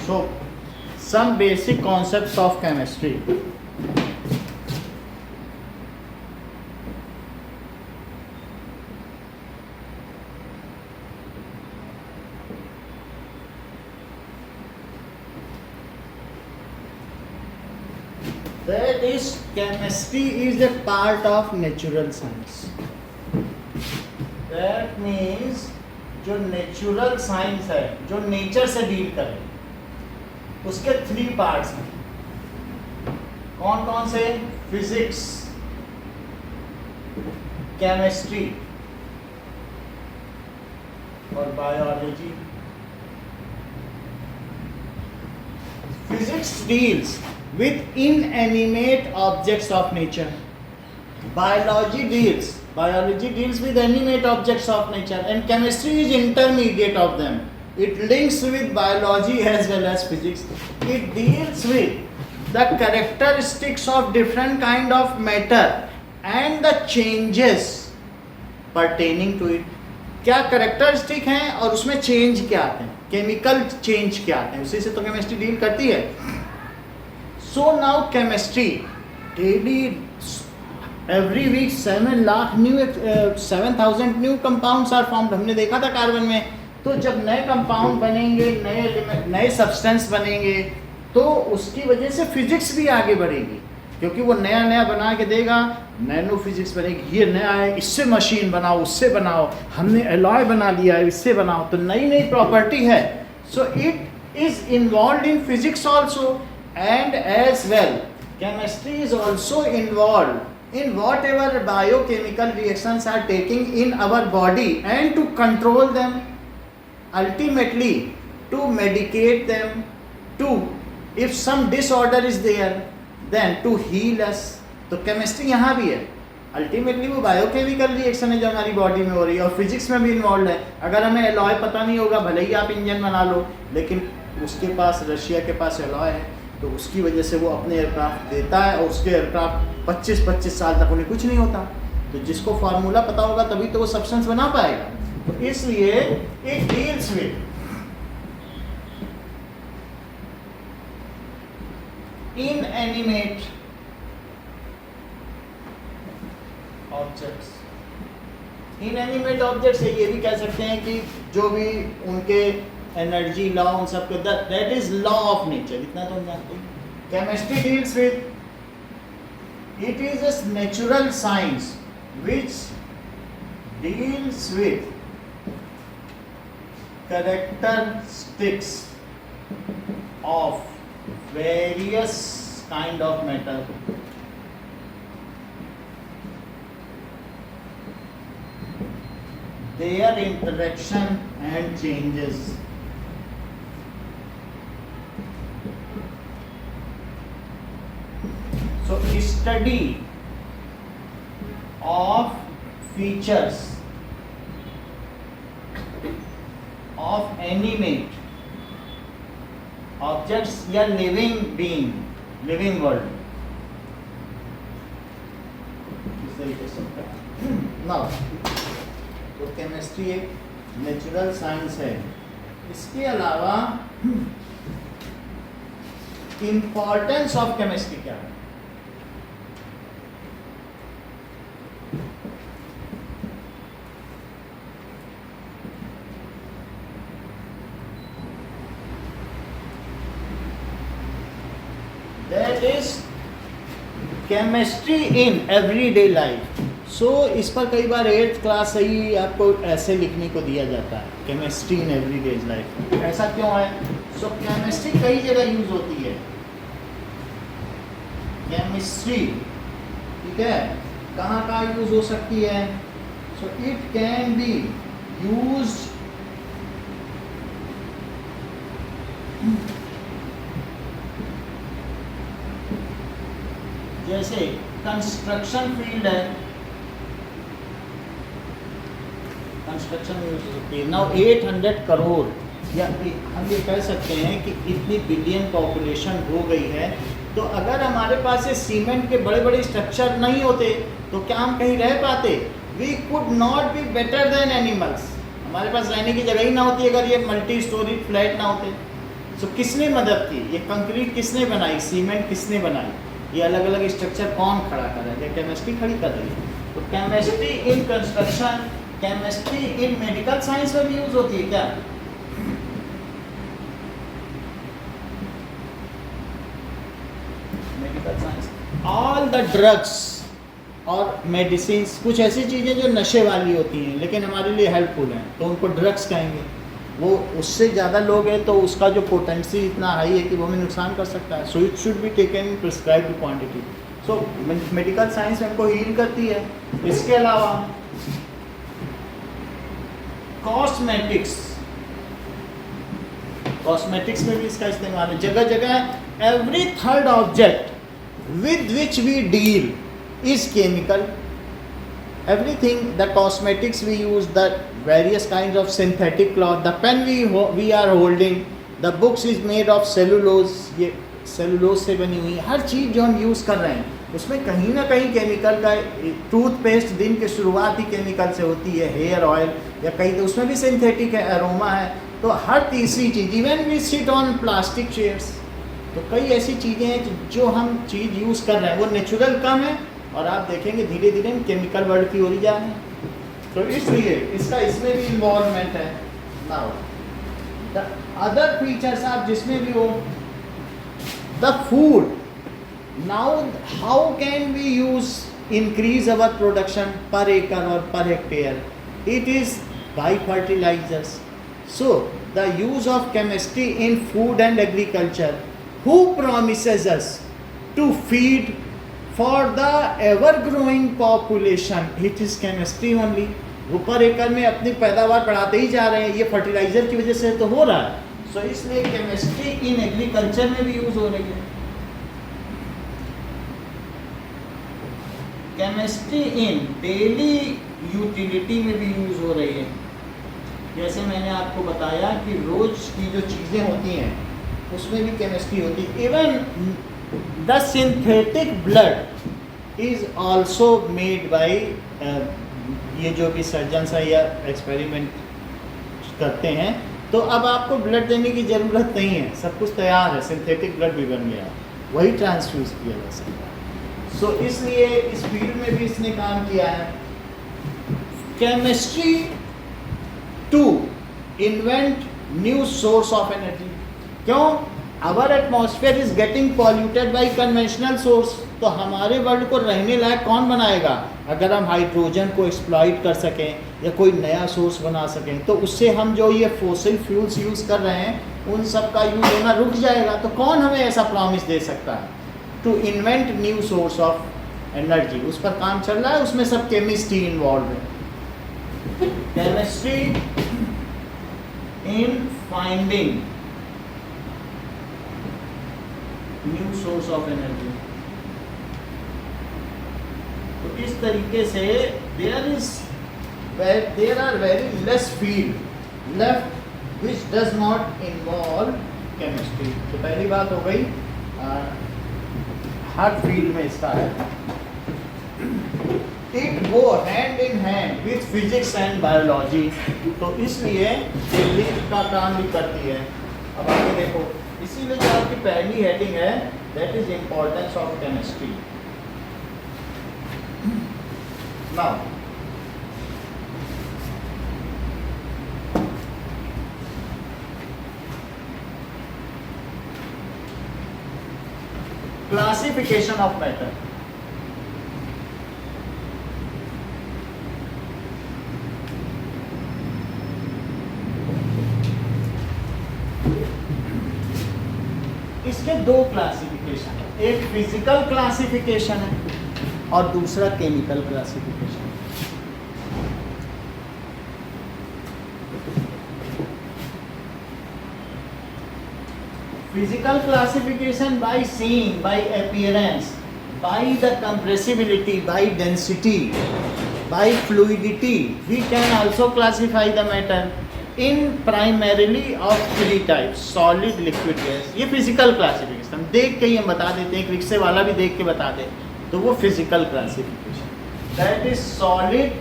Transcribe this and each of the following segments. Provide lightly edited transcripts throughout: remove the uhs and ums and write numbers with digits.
So some basic concepts of chemistry. That is, chemistry is a part of natural science. That means जो natural science है, जो nature से deal करे, उसके 3 parts हैं. कौन कौन से? फिजिक्स, केमिस्ट्री और biology. Physics deals with inanimate objects of nature. Biology deals with animate objects of nature, and chemistry is intermediate of them. It links with biology as well as physics. It deals with the characteristics of different kind of matter and the changes pertaining to it. क्या characteristic हैं और उसमें change क्या आते हैं, chemical change क्या आते हैं, उसी से तो केमिस्ट्री डील करती है. So now chemistry daily, every week 7,000 new compounds are formed. हमने देखा था कार्बन में. तो जब नए कंपाउंड बनेंगे, नए सब्सटेंस बनेंगे, तो उसकी वजह से फिजिक्स भी आगे बढ़ेगी, क्योंकि वो नया नया बना के देगा. नैनो फिजिक्स बनेगी, ये नया है, इससे मशीन बनाओ, उससे बनाओ, हमने एलॉय बना लिया है, इससे बनाओ, तो नई नई प्रॉपर्टी है. So it is involve in physics also. And as well, chemistry is also involved in whatever biochemical reactions are taking in our body, and to control them, ultimately to medicate them, to, if some disorder is there, then to heal us. तो chemistry यहाँ भी है. Ultimately वो biochemical reaction है जो हमारी body में हो रही है, और फिजिक्स में भी इन्वॉल्व है. अगर हमें एलॉय पता नहीं होगा, भले ही आप इंजन बना लो, लेकिन उसके पास, रशिया के पास एलॉय है, तो उसकी वजह से वो अपने एयरक्राफ्ट देता है, और उसके एयरक्राफ्ट 25-25 साल तक उन्हें कुछ नहीं होता. तो जिसको फार्मूला पता होगा तभी तो वो सब्सटेंस बना पाएगा. तो इसलिए it deals with inanimate objects. Inanimate objects ये भी कह सकते हैं कि जो भी उनके एनर्जी लॉ, उन सब के, that is law of nature. इतना तो हम जानते हैं. Chemistry deals with, it is a natural science which deals with characteristics of various kind of matter, their interaction and changes. So study of features of animate objects या living being, living world. इस तरीके से. Now, तो chemistry एक natural science है. इसके अलावा importance of chemistry क्या है? That is chemistry in everyday life. सो इस पर कई बार 8th क्लास से ही आपको ऐसे लिखने को दिया जाता है, केमिस्ट्री इन एवरीडे लाइफ. ऐसा क्यों है? सो केमिस्ट्री कई जगह यूज होती है. केमिस्ट्री, ठीक है, कहाँ कहाँ यूज हो सकती है? So it can be used जैसे कंस्ट्रक्शन फील्ड है, कंस्ट्रक्शन में यूज हो सकती है. नाउ 800 करोड़, या हम ये कह सकते हैं कि इतनी बिलियन पॉपुलेशन हो गई है, तो अगर हमारे पास ये सीमेंट के बड़े बड़े स्ट्रक्चर नहीं होते तो क्या हम कहीं रह पाते? We could not be better than animals. हमारे पास रहने की जगह ही ना होती अगर ये मल्टी स्टोरी फ्लैट ना होते. सो किसने मदद की, ये कंक्रीट किसने बनाई, सीमेंट किसने बनाई, ये अलग अलग स्ट्रक्चर कौन खड़ा कर रहा है, ये केमिस्ट्री खड़ी कर रही है। तो chemistry in construction, chemistry in medical science में भी यूज होती है क्या? Medical science, all the drugs और मेडिसिन, कुछ ऐसी चीज़ें जो नशे वाली होती हैं लेकिन हमारे लिए हेल्पफुल हैं, तो उनको ड्रग्स कहेंगे। वो उससे ज़्यादा लोग हैं तो उसका जो पोटेंसी इतना हाई है कि वो हमें नुकसान कर सकता है। So it should be taken in prescribed quantity. So medical science हमको हील करती है। इसके अलावा कॉस्मेटिक्स, कॉस्मेटिक्स में भी इसका इस्तेमाल है जगह जगह। Every third object with which we deal is chemical. Everything, the cosmetics we use, the various kinds of synthetic cloth, the pen we are holding, the books is made of cellulose, ये cellulose से बनी हुई हर चीज़ जो हम use कर रहे हैं उसमें कहीं ना कहीं केमिकल का। टूथपेस्ट दिन की शुरुआत ही केमिकल से होती है, हेयर ऑयल या कहीं तो उसमें भी सिंथेटिक है, अरोमा है। तो हर तीसरी चीज़, even we sit on plastic chairs, तो कई ऐसी चीज़ें हैं जो हम चीज़ यूज़ कर रहे हैं वो नेचुरल कम है और आप देखेंगे धीरे धीरे हम केमिकल वर्ल्ड की ओर ही जा रहे हैं। तो इसलिए इसका इसमें भी इन्वॉल्वमेंट है। नाउ द अदर फीचर्स आप जिसमें भी हो, the food, now how can we use increase our production per एकड़ और per hectare? It is by fertilisers. So the use of chemistry in food and agriculture, who promises us to feed for the ever growing population? It is chemistry only. वो पर एकड़ में अपनी पैदावार बढ़ाते ही जा रहे हैं, ये फर्टिलाइजर की वजह से तो हो रहा है। सो इसलिए केमिस्ट्री इन एग्रीकल्चर में भी यूज हो रही है। केमिस्ट्री इन डेली यूटिलिटी में भी यूज हो रही है। जैसे मैंने आपको बताया कि रोज की जो चीज़ें होती हैं उसमें भी केमिस्ट्री होती है। Even the synthetic blood is also made by, ये जो भी सर्जन्स है या एक्सपेरिमेंट करते हैं, तो अब आपको ब्लड देने की ज़रूरत नहीं है, सब कुछ तैयार है, सिंथेटिक ब्लड भी बन गया, वही ट्रांसफ्यूज किया जा सकता है। सो इसलिए इस फील्ड में भी इसने काम किया है। Chemistry to invent new source of energy. क्यों? Our atmosphere is getting polluted by conventional source. तो हमारे वर्ल्ड को रहने लायक कौन बनाएगा? अगर हम हाइड्रोजन को एक्सप्लॉइट कर सकें या कोई नया सोर्स बना सकें, तो उससे हम जो ये फॉसिल फ्यूल्स यूज़ कर रहे हैं उन सब का यूज होना रुक जाएगा। तो कौन हमें ऐसा प्रॉमिस दे सकता है? To invent new source of energy, उस पर काम चल रहा है, उसमें सब केमिस्ट्री इन्वॉल्व है। Chemistry in finding new source of energy. तो इस तरीके से there are very less field left which does not involve chemistry. तो पहली बात हो गई, हर फील्ड में इसका है। It go hand in hand with physics and biology. तो इसलिए ये लिंक का काम भी करती है। अब आगे देखो, इसीलिए जो आपकी पहली हेडिंग है that is importance of chemistry. Now classification of matter. इसके दो क्लासिफिकेशन है, एक फिजिकल क्लासिफिकेशन है और दूसरा chemical classification. Physical classification by seeing, by appearance, by the compressibility, by density, by fluidity we can also classify the matter in primarily of three types, solid, liquid, gas. ये physical classification देख के ही हम बता देते हैं, एक रिक्शे वाला भी देख के बता दे, तो वो physical classification. That is solid,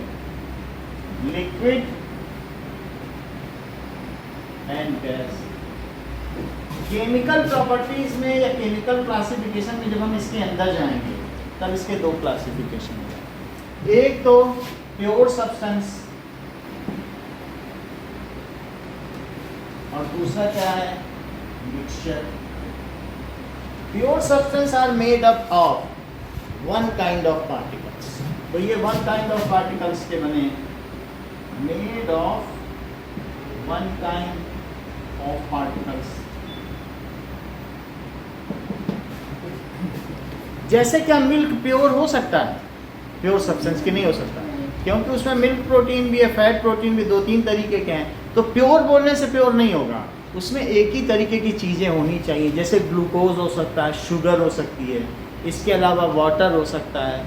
liquid and gas. Chemical properties में या केमिकल क्लासिफिकेशन में जब हम इसके अंदर जाएंगे तब इसके दो क्लासिफिकेशन होगा। एक तो प्योर सब्सटेंस और दूसरा क्या है, mixture. Pure substance are made up of one kind of particles. तो ये वन काइंड ऑफ पार्टिकल्स के बने, made of one kind of particles. जैसे क्या मिल्क प्योर हो सकता है, प्योर सब्सटेंस की नहीं हो सकता, क्योंकि उसमें मिल्क प्रोटीन भी है, फैट प्रोटीन भी, 2-3 तरीके के हैं। तो प्योर बोलने से प्योर नहीं होगा, उसमें एक ही तरीके की चीज़ें होनी चाहिए। जैसे ग्लूकोज हो सकता है, शुगर हो सकती है, इसके अलावा वाटर हो सकता है,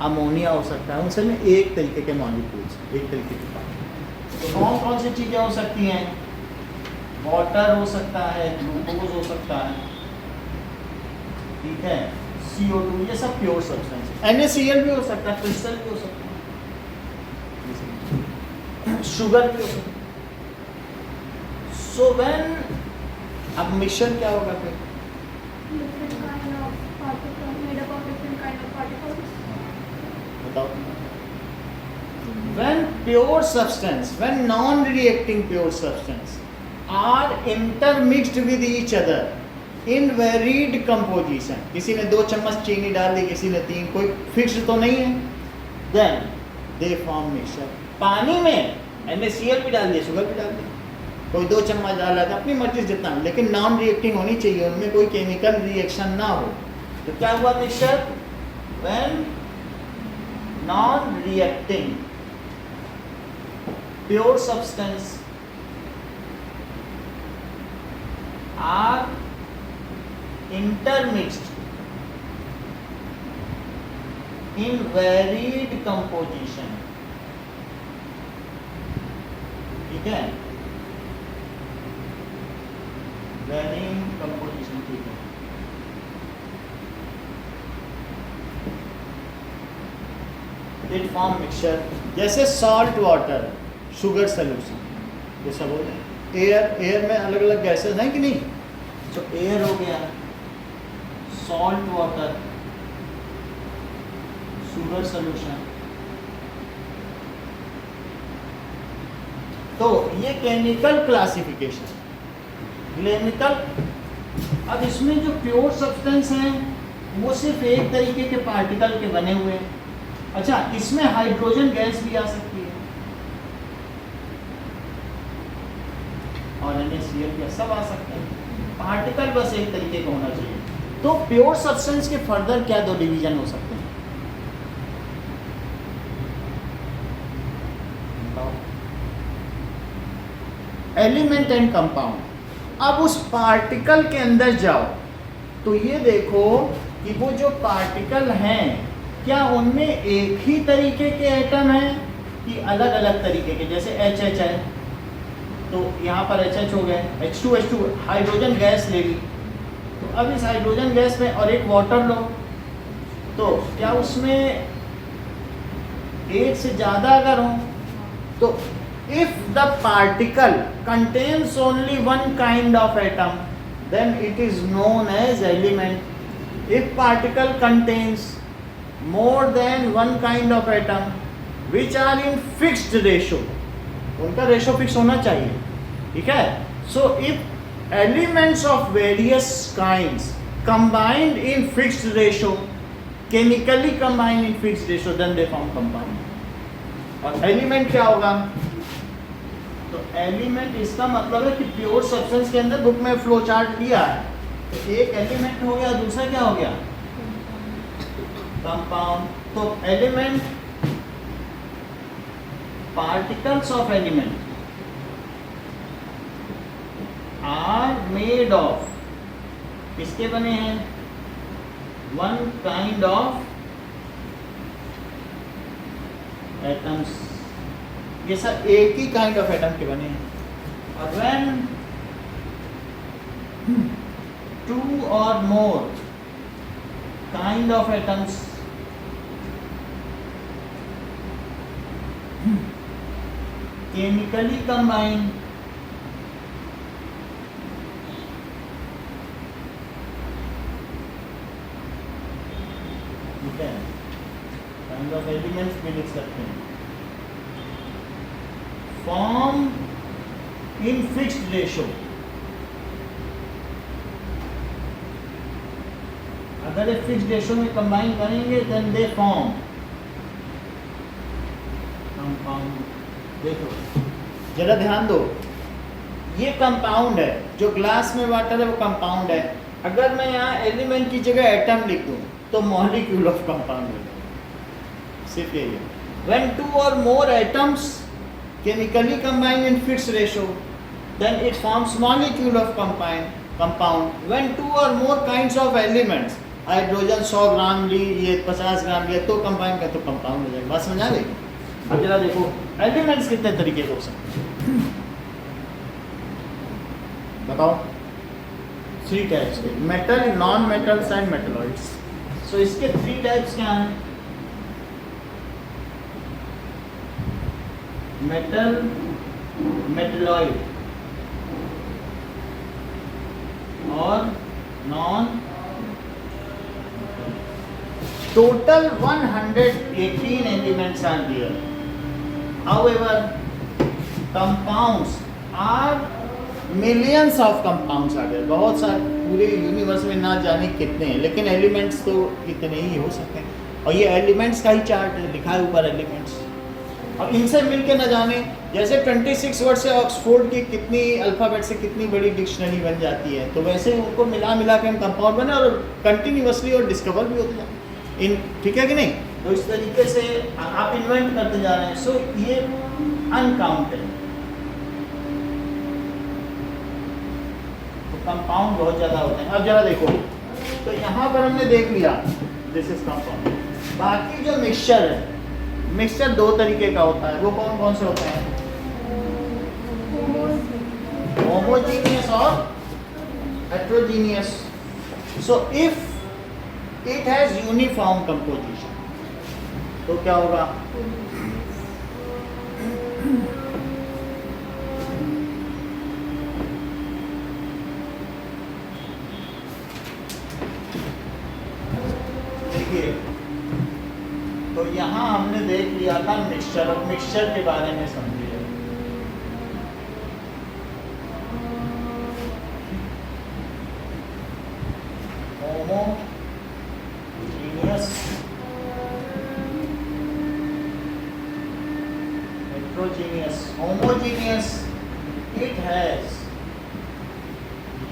अमोनिया हो सकता है, उनसे में एक तरीके के मॉलिक्यूल्स, एक तरीके के पार्टिकल। तो कौन कौन सी चीज़ें हो सकती हैं, वाटर हो सकता है, ग्लूकोज हो सकता है, ठीक है, CO2, ये सब प्योर सब्सटेंस है। NaCl भी हो सकता है, क्रिस्टल भी हो सकता है, शुगर भी हो सकता है। सो व्हेन, अब मिक्सचर क्या होगा फिर, different kind of particles made up of different kind of particles. बताओ। When pure substance, when non-reacting pure substance are intermixed with each other in varied composition, किसी ने 2 चम्मच चीनी डाल दी, किसी ने 3, कोई फिक्स तो नहीं है, then they form mixture। पानी में NaCl भी डाल दिया, शुगर भी डाल दिया, कोई 2 चम्मच डाला था, अपनी मर्जी जितना, लेकिन नॉन रिएक्टिंग होनी चाहिए, उनमें कोई केमिकल रिएक्शन ना हो। तो क्या हुआ mixture, when non reacting pure substance are intermixed in varied composition, ठीक है, वेरिंग कंपोजिशन, ठीक है। इट फॉर्म मिक्सचर, जैसे सॉल्ट वाटर, शुगर सोल्यूशन, ये सब हो गया। एयर में अलग अलग गैसेस हैं कि नहीं, तो एयर हो गया, सॉल्ट वाटर, शुगर सोल्यूशन। तो ये केमिकल क्लासिफिकेशन। केमिकल, अब इसमें जो प्योर सब्सटेंस हैं वो सिर्फ एक तरीके के पार्टिकल के बने हुए हैं। अच्छा, इसमें हाइड्रोजन गैस भी आ सकती है और NaCl भी, सब आ सकते हैं। पार्टिकल बस एक तरीके का होना चाहिए। तो प्योर सब्सटेंस के फर्दर क्या 2 डिवीजन हो सकते हैं, एलिमेंट एंड कंपाउंड। अब उस पार्टिकल के अंदर जाओ तो ये देखो कि वो जो पार्टिकल हैं क्या उनमें एक ही तरीके के एटम हैं कि अलग अलग तरीके के, जैसे HH है तो यहाँ पर HH हो गए, H2 हाइड्रोजन गैस ले ली, तो अब इस हाइड्रोजन गैस में और एक वाटर लो, तो क्या उसमें एक से ज़्यादा अगर हो तो if the particle contains only one kind of atom then it is known as element. If particle contains more than one kind of atom which are in fixed ratio, उनका रेशो फिक्स होना चाहिए, ठीक है। So if elements of various kinds combined in fixed ratio, chemically combined in fixed ratio, then they form compound. और element क्या होगा, तो element इसका मतलब है कि प्योर सब्सटेंस के अंदर बुक में फ्लो चार्ट दिया है, तो एक एलिमेंट हो गया, दूसरा क्या हो गया, कंपाउंड। तो element, particles of element are made of, किसके बने हैं, वन काइंड ऑफ एटम्स, ये सब एक ही काइंड ऑफ एटम के बने हैं। और when 2 or more kind of atoms chemically combine ठीक है, काइंड ऑफ एलिमेंट्स भी लिख सकते हैं। फॉर्म इन फिक्स्ड रेशो, अगर ये फिक्स्ड रेशो में कंबाइन करेंगे देन दे फॉर्म कंपाउंड। देखो जरा ध्यान दो, ये कंपाउंड है, जो ग्लास में वाटर है वो कंपाउंड है। अगर मैं यहाँ एलिमेंट की जगह एटम लिख दूँ तो मॉलिक्यूल ऑफ कंपाउंड हो जाएगा, सिर्फ यही है। व्हेन टू और more atoms chemically combine in fixed ratio then it forms molecule of compound. When two और more kinds of elements, hydrogen 100 gram ली, ये 50 ग्राम लिया, तो कंबाइन कर तो कंपाउंड हो जाएगा। बात समझ आ गई? अब जरा देखो एलिमेंट्स कितने तरीके के हो सकते हैं, बताओ। 3 टाइप्स के, metal, non metals and metalloids. So इसके 3 टाइप्स क्या हैं? मेटल, मेटलॉइड और non. Total 118 elements are there. However, compounds are millions of compounds are there। बहुत सारे, पूरे यूनिवर्स में ना जाने कितने हैं, लेकिन एलिमेंट्स तो इतने ही हो सकते हैं। और ये एलिमेंट्स का ही चार्ट है, लिखा है ऊपर एलिमेंट्स। अब इनसे मिलके न जाने, जैसे 26 वर्ड से ऑक्सफोर्ड की कितनी अल्फ़ाबेट से कितनी बड़ी डिक्शनरी बन जाती है, तो वैसे उनको मिला मिला के हम कंपाउंड बने और कंटिन्यूअसली और डिस्कवर भी होते जाते इन, ठीक है कि नहीं? तो इस तरीके से आप इन्वेंट करते जा रहे हैं। सो ये अनकाउंटेड, तो कंपाउंड बहुत ज़्यादा होते हैं। अब जरा देखो, तो यहाँ पर हमने देख लिया दिस इज कंपाउंड। बाकी जो मिक्सचर है, मिक्सचर 2 तरीके का होता है। वो कौन कौन से होते हैं? होमोजीनियस और heterogeneous. So if it has uniform composition, तो क्या होगा? देखिए, तो यहाँ हमने देख लिया था मिक्सचर। अब मिक्सचर के बारे में समझिए। Homogeneous, heterogeneous. Homogeneous, it has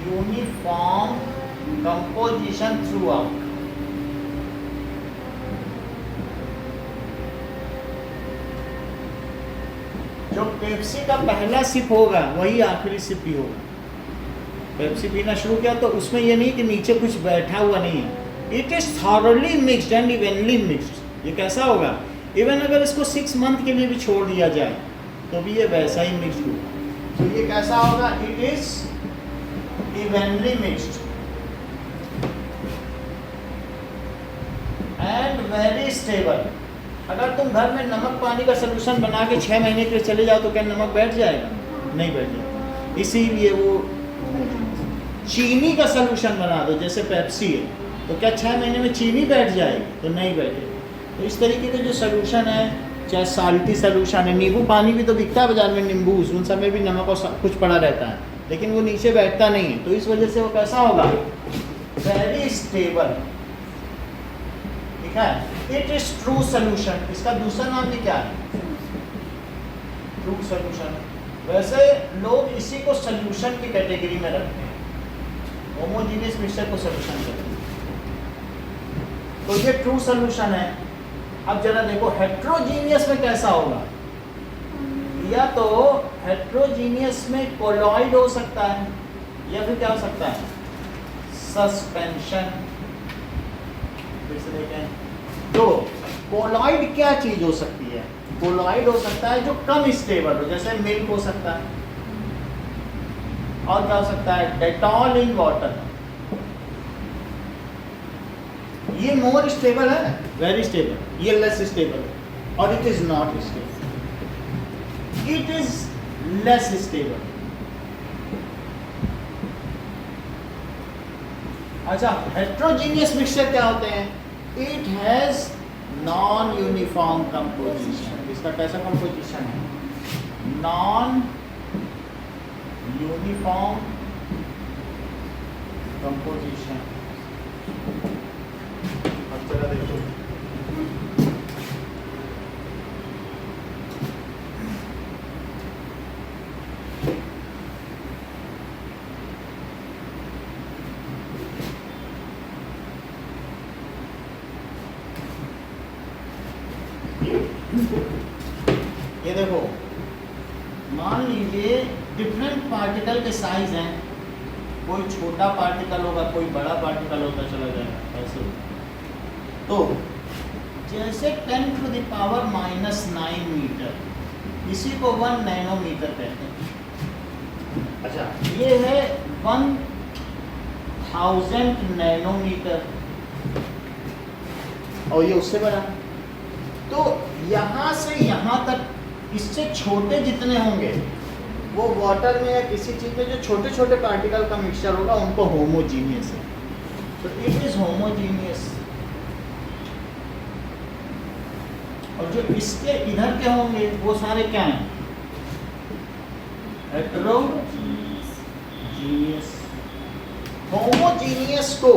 uniform composition throughout. जो पेप्सी का पहला सिप होगा वही आखिरी सिप भी होगा। पेप्सी पीना शुरू किया तो उसमें ये नहीं कि नीचे कुछ बैठा हुआ नहीं है। It is thoroughly mixed and evenly mixed. ये कैसा होगा? इवन अगर इसको 6 मंथ के लिए भी छोड़ दिया जाए तो भी ये वैसा ही मिक्सड होगा। तो ये कैसा होगा? It is evenly mixed and very stable. अगर तुम घर में नमक पानी का सलूशन बना के 6 महीने के लिए चले जाओ तो क्या नमक बैठ जाएगा? नहीं बैठ जाएगा। इसीलिए वो चीनी का सलूशन बना दो, जैसे पेप्सी है, तो क्या 6 महीने में चीनी बैठ जाएगी? तो नहीं बैठेगी। तो इस तरीके के जो सलूशन है, चाहे साल्टी सलूशन है, नींबू पानी भी तो बिकता है बाजार में, नींबू, उन सब में भी नमक और कुछ पड़ा रहता है, लेकिन वो नीचे बैठता नहीं है। तो इस वजह से वो कैसा होगा? Very stable. ठीक है, इट इज ट्रू सोल्यूशन। इसका दूसरा नाम भी क्या है? True solution. वैसे लोग इसी को सोल्यूशन की कैटेगरी में रखते हैं, होमोजीनियस मिक्सचर को सोल्यूशन कहते हैं। तो ये ट्रू सोल्यूशन है। अब जरा देखो हेट्रोजीनियस में कैसा होगा? या तो हेट्रोजीनियस में कोलॉइड हो सकता है, या फिर क्या हो सकता है? सस्पेंशन। फिर से देखें, तो कोलॉइड क्या चीज हो सकती है? कोलॉइड हो सकता है जो कम स्टेबल हो, जैसे मिल्क हो सकता है, और क्या हो सकता है? Dettol in water. ये मोर स्टेबल है, वेरी स्टेबल। ये लेस स्टेबल है, और it is not stable, it is less stable. अच्छा, हेट्रोजीनियस मिक्सचर क्या होते हैं? It has non uniform composition. इसका कैसा कंपोजिशन है? Non uniform composition. अब जरा देखो, ये देखो, मान लीजिए डिफरेंट पार्टिकल के साइज हैं, कोई छोटा पार्टिकल होगा, कोई बड़ा पार्टिकल होता चला जाएगा ऐसे। तो जैसे 10⁻⁻9 मीटर, इसी को 1 नैनोमीटर कहते हैं। अच्छा, ये है 1000 नैनोमीटर, और ये उससे बड़ा। तो यहाँ से यहाँ तक, इससे छोटे जितने होंगे वो वाटर में या किसी चीज़ में जो छोटे छोटे पार्टिकल का मिक्सचर होगा उनको होमोजीनियस है। तो इट इज होमोजीनियस। और जो इसके इधर के होंगे वो सारे क्या हैं? हेटेरोजीनियस। होमोजीनियस को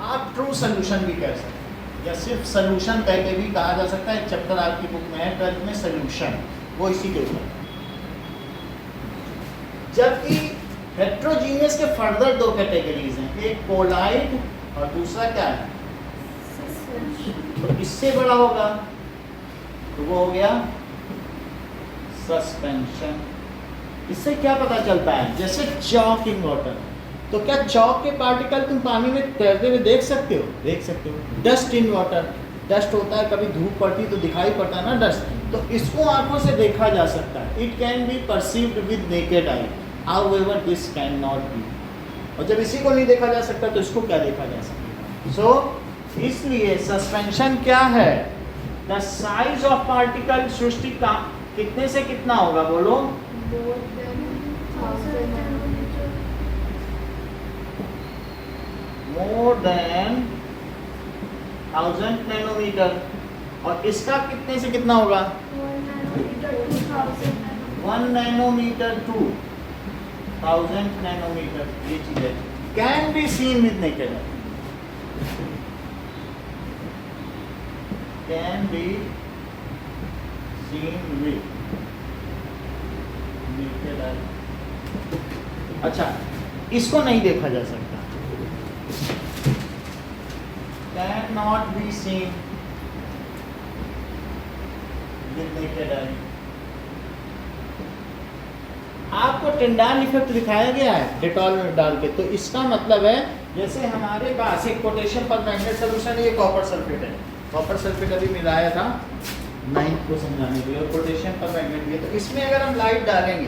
आप ट्रू सॉल्यूशन भी कह सकते हैं, या सिर्फ सॉल्यूशन कह के भी कहा जा सकता है। एक चैप्टर आपकी बुक में है 12th में सॉल्यूशन, वो इसी के ऊपर। जबकि हेट्रोजीनियस के फर्दर दो कैटेगरीज हैं, एक कोलाइड और दूसरा क्या है? तो इससे बड़ा होगा तो वो हो गया सस्पेंशन। इससे क्या पता चलता है? जैसे चॉक इन वाटर, तो क्या चॉक के पार्टिकल तुम पानी में तैरते हुए देख सकते हो? देख सकते हो। डस्ट इन वाटर, डस्ट होता है, कभी धूप पड़ती तो दिखाई पड़ता है ना डस्ट, तो इसको आंखों से देखा जा सकता है। It can be perceived with naked I, however this can not B. और जब इसी को नहीं देखा जा सकता तो इसको क्या देखा जा सकता? सो इसलिए सस्पेंशन क्या है? द साइज ऑफ पार्टिकल सृष्टि का कितने से कितना होगा? बोलो। More than 1000 nanometre. और इसका कितने से कितना होगा? 1 नैनोमीटर टू 1000 नैनोमीटर। ये चीज है, can be seen with naked I, can be seen with naked आई। अच्छा, इसको नहीं देखा जा सकता, can not B seen with naked आई। आपको टिंडाल इफेक्ट दिखाया गया है डेटॉल में डाल के, तो इसका मतलब है जैसे हमारे पास एक पोटेशियम परमैंगनेट सॉल्यूशन है, ये कॉपर सल्फेट है। कॉपर सल्फेट अभी मिलाया था 9th को समझाने के लिए, और पोटेशियम परमैंगनेट भी है। तो इसमें अगर हम लाइट डालेंगे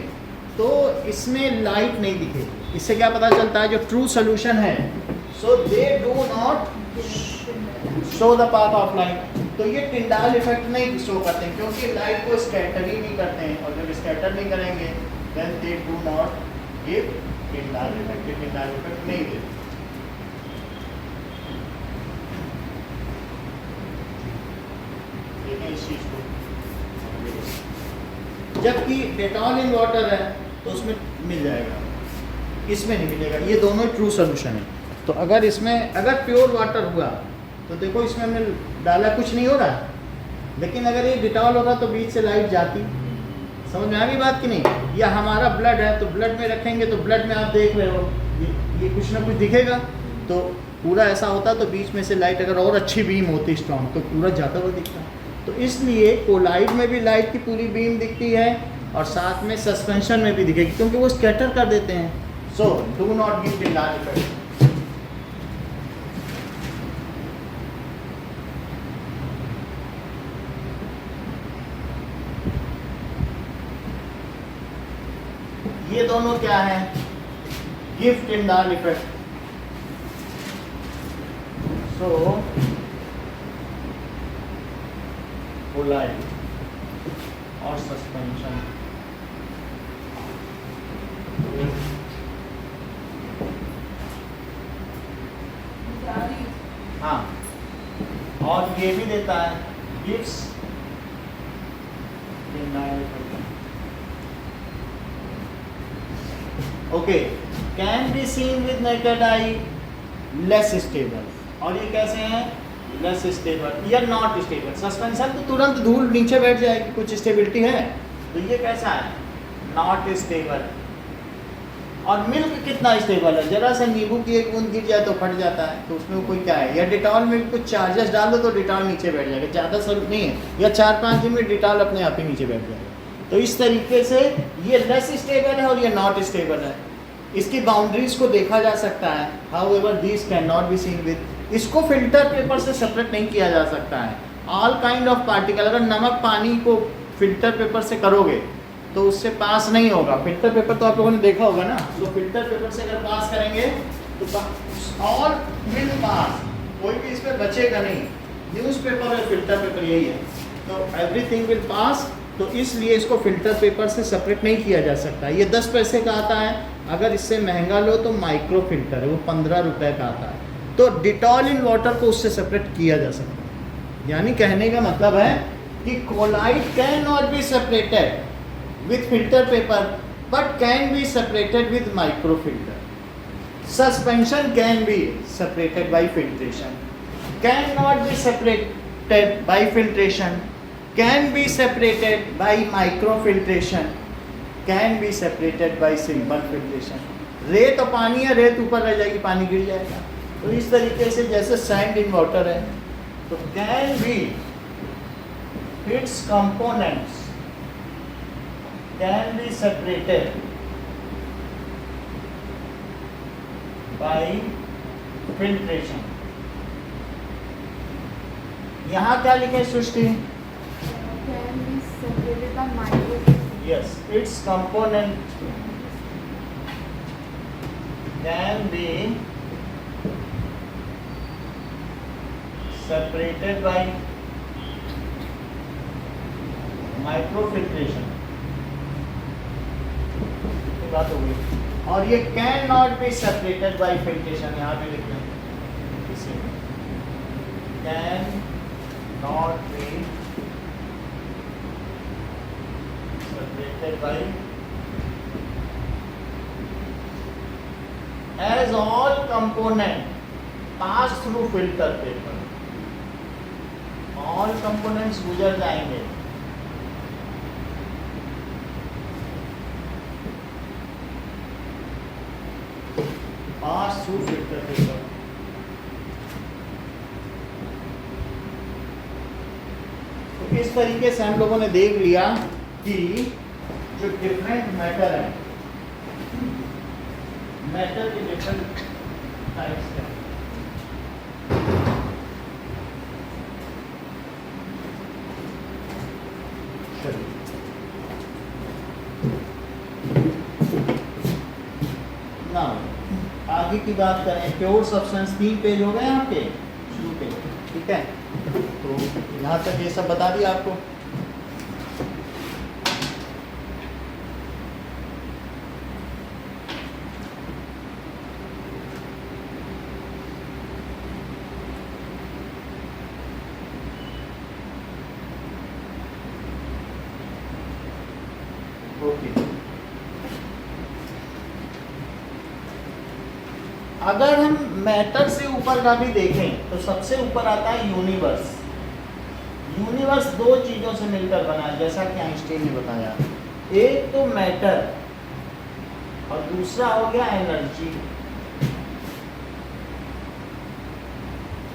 तो इसमें लाइट नहीं दिखेगी। इससे क्या पता चलता है? जो ट्रू सॉल्यूशन है, so they do not show the path of light. तो ये टिंडाल इफेक्ट नहीं शो करते हैं, क्योंकि लाइट को स्कैटर ही नहीं करते हैं, और जब स्कैटर नहीं करेंगे then they do not give Tyndall effect। Tyndall effect नहीं देते। देखें इस चीज को। जबकि डेटॉल इन वाटर है तो उसमें मिल जाएगा, इसमें नहीं मिलेगा। ये दोनों ट्रू सॉल्यूशन है। तो अगर इसमें अगर प्योर वाटर हुआ तो देखो इसमें हमने डाला, कुछ नहीं हो रहा है। लेकिन अगर ये डेटॉल होगा तो बीच से लाइट जाती। समझ में आ गई बात कि नहीं? या हमारा ब्लड है तो ब्लड में रखेंगे तो ब्लड में आप देख रहे हो ये कुछ ना कुछ दिखेगा। तो पूरा ऐसा होता तो बीच में से लाइट अगर और अच्छी बीम होती स्ट्रॉन्ग तो पूरा जाता हुआ दिखता। तो इसलिए कोलाइड में भी लाइट की पूरी बीम दिखती है और साथ में सस्पेंशन में भी दिखेगी, क्योंकि वो स्कैटर कर देते हैं। So do not give Tyndall effect. ये दोनों क्या है? Give Tyndall effect. So colloid और सस्पेंशन। हाँ, और ये भी देता है gives okay, can be seen with naked eye, less stable. और ये कैसे हैं? लेस स्टेबल या नॉट स्टेबल। सस्पेंशन तो तुरंत धूल नीचे बैठ जाएगी, कुछ स्टेबिलिटी है, तो ये कैसा है? Not stable. और मिल्क कितना स्टेबल है? जरा सा नींबू की एक बूंद गिर जाए तो फट जाता है, तो उसमें कोई क्या है? या डिटॉल में भी कुछ चार्जेस डाल दो तो डिटॉल नीचे बैठ जाएगा, ज़्यादा स्वरूप नहीं है, या 4-5 दिन में डिटॉल अपने आप ही नीचे बैठ जाएगा। तो इस तरीके से ये लेस स्टेबल है और ये नॉट स्टेबल है। इसकी बाउंड्रीज को देखा जा सकता है। However this can not B seen with, इसको फिल्टर पेपर से सेपरेट नहीं किया जा सकता है। ऑल काइंड ऑफ पार्टिकल, अगर नमक पानी को फिल्टर पेपर से करोगे तो उससे पास नहीं होगा। फिल्टर पेपर तो आप लोगों ने देखा होगा ना, तो फिल्टर पेपर से अगर पास करेंगे तो ऑल विल पास, कोई भी इस पर बचेगा नहीं। न्यूज़पेपर और फिल्टर पेपर यही है, तो एवरीथिंग विल पास। तो इसलिए इसको फिल्टर पेपर से सेपरेट नहीं किया जा सकता। ये 10 पैसे का आता है, अगर इससे महंगा लो तो माइक्रो फिल्टर है, वो 15 रुपये का आता है। तो डिटॉल इन वाटर को उससे सेपरेट किया जा सकता है। यानी कहने का मतलब है कि colloid can not be separated with filter paper but can be separated with microfilter. Suspension can be separated by filtration, cannot be separated by filtration, can be separated by microfiltration, can be separated by simple filtration. रेत और पानी है, रेत ऊपर रह जाएगी, पानी गिर जाएगा। तो इस तरीके से जैसे सैंड इन वाटर है, तो can be its components can be separated by filtration. यहाँ क्या लिखे सृष्टि? Can be separated by microfiltration. Yes, its component can be separated by microfiltration. बात हो गई। और ये can not be separated by filtration, यहाँ पे लिख रहे हैं इसे, can not be separated by, as all component pass through filter paper, all components गुजर जाएंगे पास थ्रू फिल्टर पेपर। तो इस तरीके से हम लोगों ने देख लिया कि जो डिफरेंट मैटर है, मैटर के डिफरेंट टाइप्स हैं। आगे की बात करें, प्योर सब्सटेंस 3 पेज हो गए आपके शुरू पे, ठीक है। तो यहाँ तक ये सब बता दिया आपको। ओके, अगर हम मैटर से ऊपर का भी देखें तो सबसे ऊपर आता है यूनिवर्स। यूनिवर्स 2 चीज़ों से मिलकर बना है, जैसा कि आइंस्टीन ने बताया। एक तो मैटर और दूसरा हो गया एनर्जी।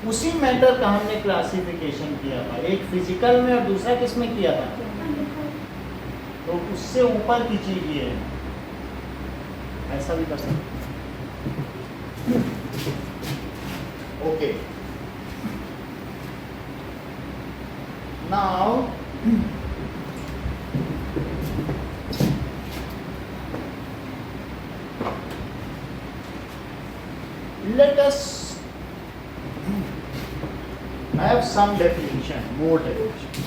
उसी मैटर का हमने क्लासिफिकेशन किया था, एक फिजिकल में और दूसरा किस में किया था? तो उससे ऊपर की चीज ये है, ऐसा भी कर सकते। Okay, now let us have some definition, more definition.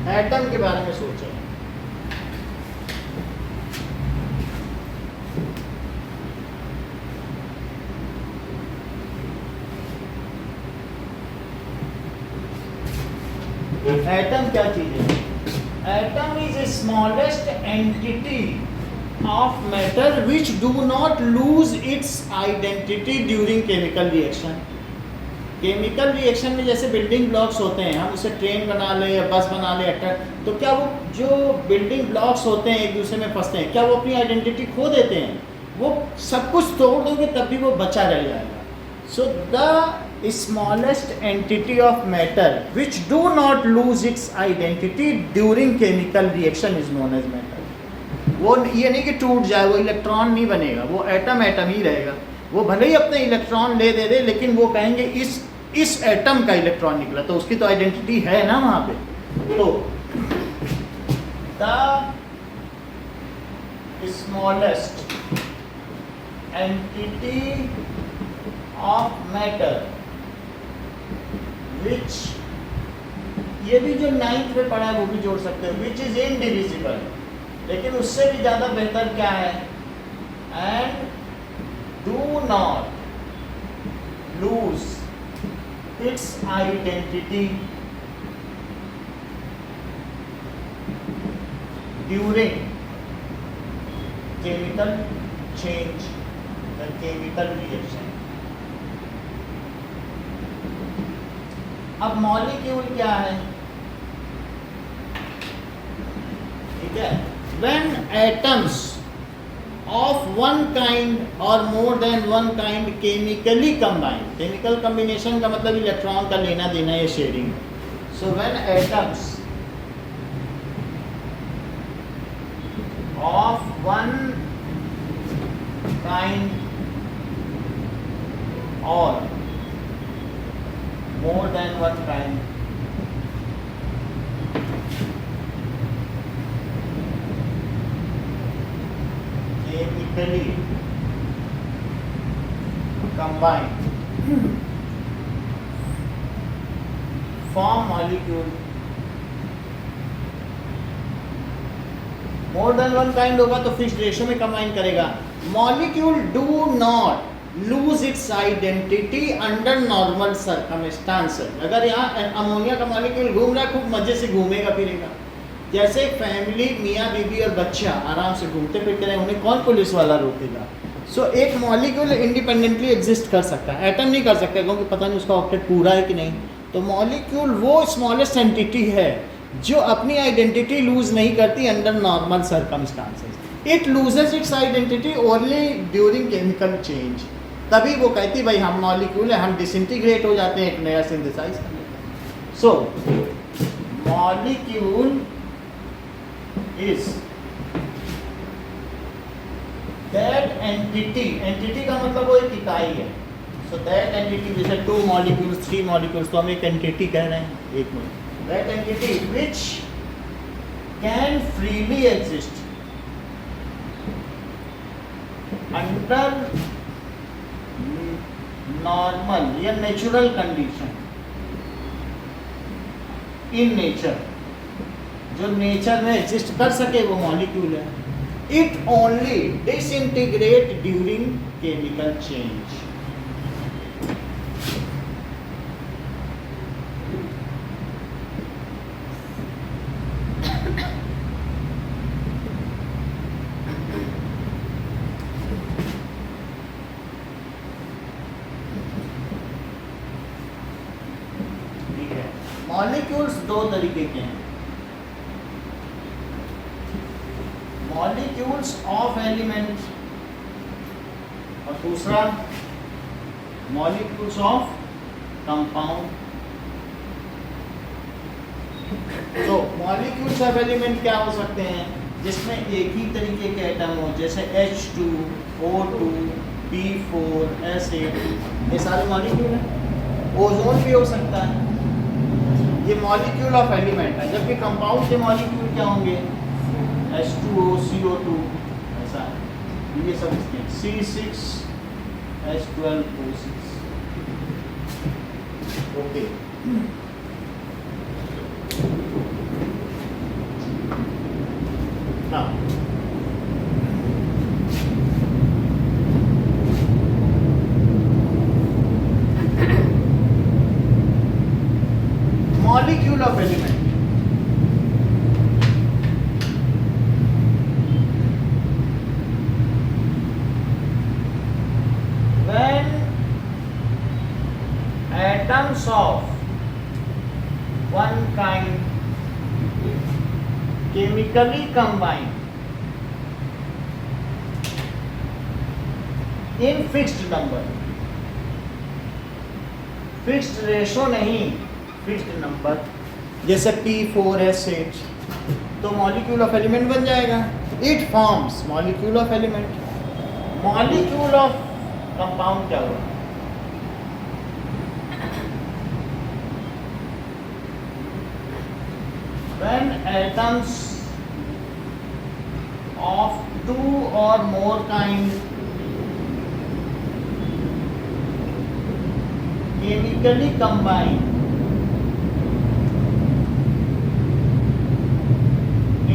Atom के बारे में सोचें। एटम क्या चीज है? Atom is a smallest entity of matter which do not lose its identity during chemical reaction. Chemical reaction में जैसे बिल्डिंग ब्लॉक्स होते हैं, हम उसे ट्रेन बना ले या बस बना ले, तो क्या वो जो बिल्डिंग ब्लॉक्स होते हैं एक दूसरे में फंसते हैं, क्या वो अपनी आइडेंटिटी खो देते हैं? वो सब कुछ तोड़ दोगे तब भी वो बचा रह जाएगा। So the smallest entity of matter which do not lose its identity during chemical reaction is known as matter. वो ये नहीं कि टूट जाए, वो इलेक्ट्रॉन नहीं बनेगा, वो एटम एटम ही रहेगा। वो भले ही अपने इलेक्ट्रॉन ले दे दे, लेकिन वो कहेंगे इस एटम का इलेक्ट्रॉन निकला, तो उसकी तो आइडेंटिटी है ना वहां पे। तो the smallest entity of matter विच, ये भी जो 9th में पढ़ा है वो भी जोड़ सकते हो, विच इज इनडिविजिबल, लेकिन उससे भी ज्यादा बेहतर क्या है? And do not lose its identity during chemical change and chemical reaction। अब मॉलिक्यूल क्या है? ठीक है, when atoms of one kind or more than one kind chemically combined, chemical combination का मतलब इलेक्ट्रॉन का लेना देना या sharing. so when atoms of one kind or more than one kind chemically combined form molecule। More than one kind होगा तो fixed ratio में combine करेगा। Molecule do not lose its identity under normal circumstances. अगर यहाँ ammonia का molecule घूम रहा है, खूब मजे से घूमेगा फिरेगा, जैसे फैमिली मियाँ बीबी और बच्चा आराम से घूमते फिरते रहे, उन्हें कौन पुलिस वाला रोकेगा? सो एक मॉलिक्यूल इंडिपेंडेंटली एग्जिस्ट कर सकता है, एटम नहीं कर सकता क्योंकि पता नहीं उसका ऑक्टेट पूरा है कि नहीं। तो मॉलिक्यूल वो स्मॉलेस्ट एंटिटी है जो अपनी आइडेंटिटी लूज नहीं करती under normal circumstances. It loses it's identity only during chemical change. तभी वो कहती भाई हम मॉलिक्यूल है, हम डिसइंटीग्रेट हो जाते हैं, एक नया सिंथेसाइज कर लेते हैं। सो molecule is that entity, entity का मतलब वो एक इकाई है। so that entity जैसे 2 molecules 3 molecules, तो हम एक entity कह रहे हैं, एक minute. that entity which can freely exist under normal या natural condition in nature, जो नेचर में एग्जिस्ट कर सके वो मॉलिक्यूल है। It only disintegrate during chemical change. ठीक है, मॉलिक्यूल्स 2 तरीके के हैं। molecules of elements और दूसरा मॉलिक्यूल्स ऑफ कंपाउंड। तो मॉलिक्यूल्स ऑफ एलिमेंट क्या हो सकते हैं, जिसमें एक ही तरीके के एटम हो, जैसे H2, O2, P4, S8, ये सारे मॉलिक्यूल हैं। ओजोन भी हो सकता है, ये मॉलिक्यूल ऑफ एलिमेंट है। जबकि कंपाउंड के मॉलिक्यूल क्या होंगे, H2O, CO2, ऐसा है। ये सब इसके C6H12O6। Okay, now molecule of element, when atoms of one kind chemically combine in fixed number, fixed ratio नहीं, fixed number, जैसे P4S8, तो मॉलिक्यूल ऑफ एलिमेंट बन जाएगा। It forms molecule of element. Molecule of compound क्या होगा, when atoms of two or more kind chemically combine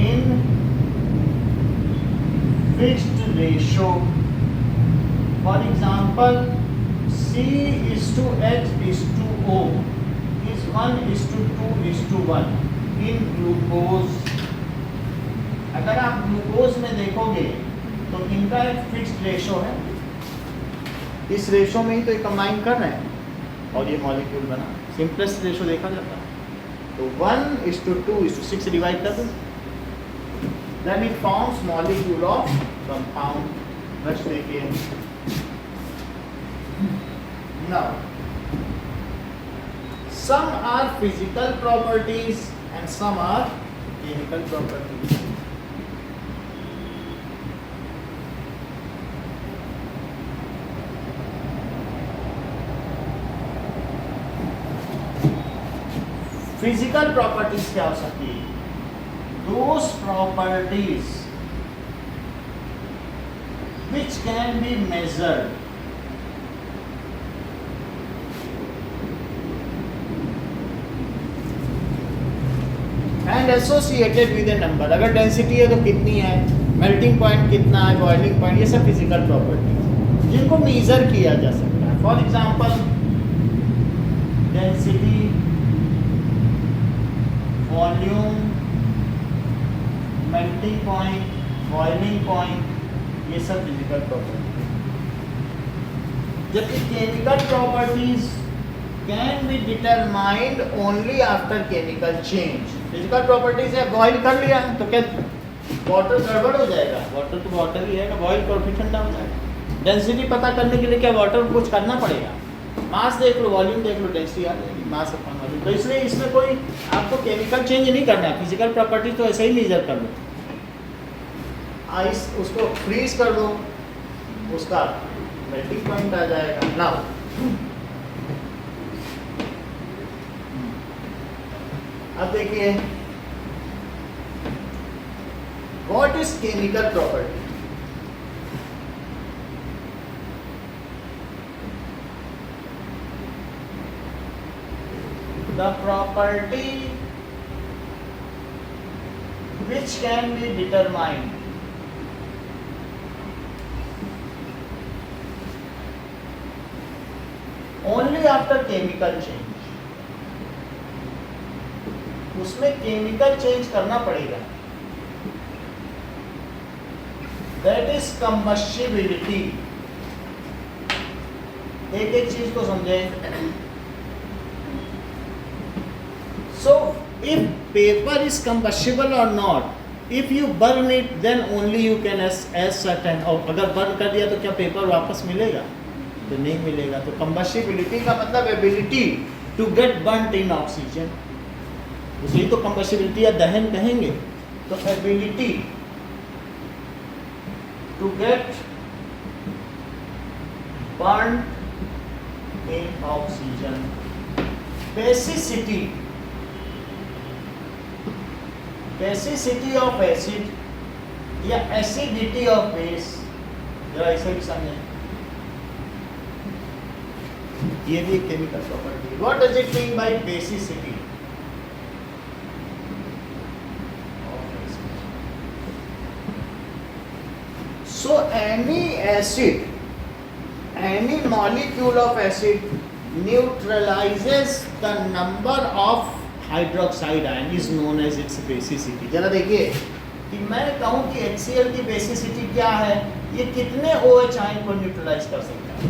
in fixed ratio. For example, C:H:O is 1:2:1 in glucose. अगर आप glucose में देखोगे तो इनका एक फिक्स्ड रेशो है, इस रेशो में ही तो ये कंबाइन कर रहे हैं और ये मॉलिक्यूल बना। सिंपलेस्ट रेशो देखा जाता है तो 1:2:6 डिवाइड कर दो, then it forms molecule of compound. Next देखिए, now some are physical properties and some are chemical properties. Physical properties क्या हो सकती है, those properties which can be measured and associated with A number. अगर density है तो कितनी है, मेल्टिंग पॉइंट कितना है, बॉइलिंग पॉइंट, ये सब फिजिकल प्रॉपर्टीज जिनको मेजर किया जा सकता है। For example density, volume, melting point, boiling point, ये सब फिजिकल प्रॉपर्टीज। जबकि chemical properties can be determined only after chemical change. Physical properties है, बॉइल कर लिया तो क्या वाटर गड़बड़ हो जाएगा, वाटर तो वाटर ही है, बॉइल कर फिर ठंडा हो जाएगा। डेंसिटी पता करने के लिए क्या वाटर को कुछ करना पड़ेगा, मास देख लो, वॉल्यूम देख लो, डेंसिटी आ जाएगी, मास अपॉन वॉल्यूम। तो इसलिए इसमें कोई आपको केमिकल चेंज नहीं करना है, फिजिकल प्रॉपर्टीज तो ऐसे ही मेजर कर लो। आइस उसको फ्रीज कर दो, उसका मेल्टिंग पॉइंट आ जाएगा। नाउ अब देखिए, what is chemical property. The property which can be determined only after chemical change। उसमें केमिकल चेंज करना पड़ेगा। That is combustibility. एक एक चीज को समझें। So if paper is combustible और not, if you burn it then only you can ascertain, और अगर बर्न कर दिया तो क्या पेपर वापस मिलेगा? तो नहीं मिलेगा। तो कंबस्टिबिलिटी का मतलब ability to get burned in oxygen, उसी तो कंबस्टिबिलिटी या दहन कहेंगे। तो ability to get burned in oxygen. Basicity of acid या एसिडिटी ऑफ बेस, जरा इसे भी समझें। ये भी एक chemical property. What does it mean by basicity? So any molecule of acid neutralizes the number of hydroxide ion is known as its basicity। जरा देखिए कि मैं कहूँ कि HCl की बेसिसिटी क्या है, ये कितने OH आयन को न्यूट्रलाइज कर सकता है?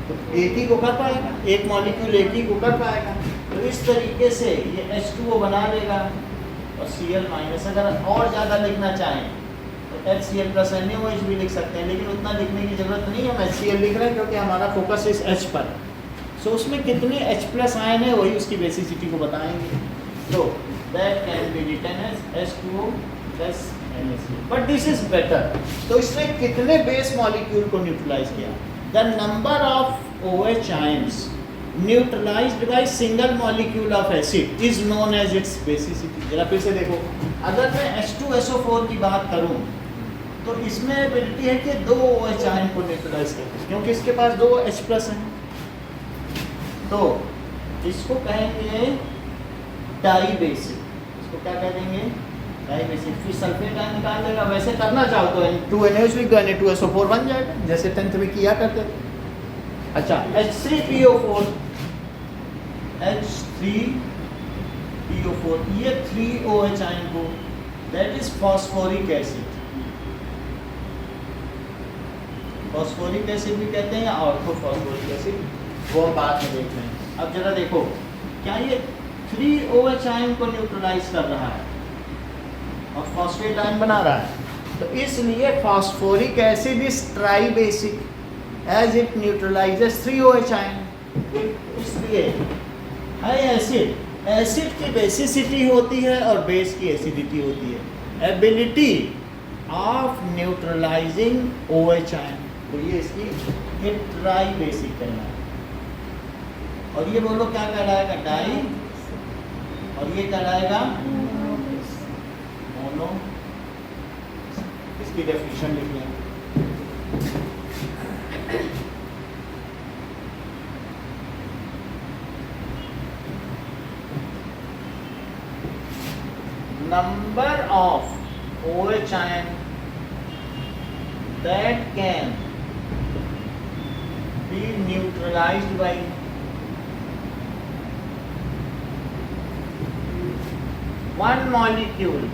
तो एक ही को कर पाएगा, एक मॉलिक्यूल एक ही को कर पाएगा। तो इस तरीके से ये H2O बना लेगा और Cl माइनस। अगर और ज़्यादा लिखना चाहें तो HCl प्लस NaOH भी लिख सकते हैं, लेकिन उतना लिखने की जरूरत नहीं है, हम HCl लिख रहे हैं क्योंकि हमारा फोकस इस H पर। सो उसमें कितने H प्लस आयन है वही उसकी बेसिसिटी को बताएंगे। तो that can be written as H2O plus NaCl, but this is better. तो इसने कितने बेस मॉलिक्यूल को न्यूट्रलाइज किया? The number of OH ions neutralised by single molecule of acid is known as its basicity. जरा फिर से देखो, अगर मैं H2SO4 की बात करूं तो इसमें एबिलिटी है कि 2 OH आयन को न्यूट्रलाइज करते हैं, क्योंकि इसके पास 2 H प्लस हैं। तो इसको कहेंगे डाई बेसिक। इसको क्या कह देंगे? Dibasic. फिर सल्फेट आयन निकाल देगा। वैसे करना चाहो तो N2NaOH लिख दो, Na2SO4 बन जाएगा, जैसे 10th में किया करते थे। अच्छा, H3PO4, ये 3 OH आयन को, that is phosphoric acid. Phosphoric acid भी कहते हैं या ऑर्थोफॉस्फोरिक एसिड, वो बाद में देख रहे हैं। अब जरा देखो, क्या ये 3 OH आयन को न्यूट्रलाइज कर रहा है और फॉस्फेट आयन बना रहा है? तो इसलिए phosphoric acid is try basic as it neutralizes 3 OH ion। इसलिए है एसिड की बेसिसिटी होती है और बेस की एसिडिटी होती है। Ability of neutralising OH ion, तो ये इसकी ट्राई बेसिक कहना है। और ये बोलो क्या कहलाएगा? डाई। और ये कहलाएगा मोनो। इसकी डेफिनेशन लिख लें। Number of OH ion that can be neutralized by one molecule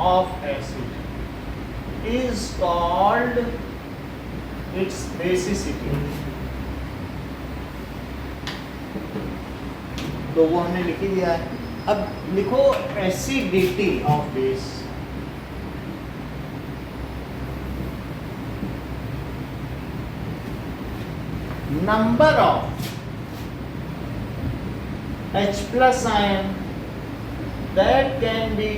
of acid is called its basicity। तो वो हमने लिख ही दिया है। अब लिखो acidity of base. Number of H plus ion that can be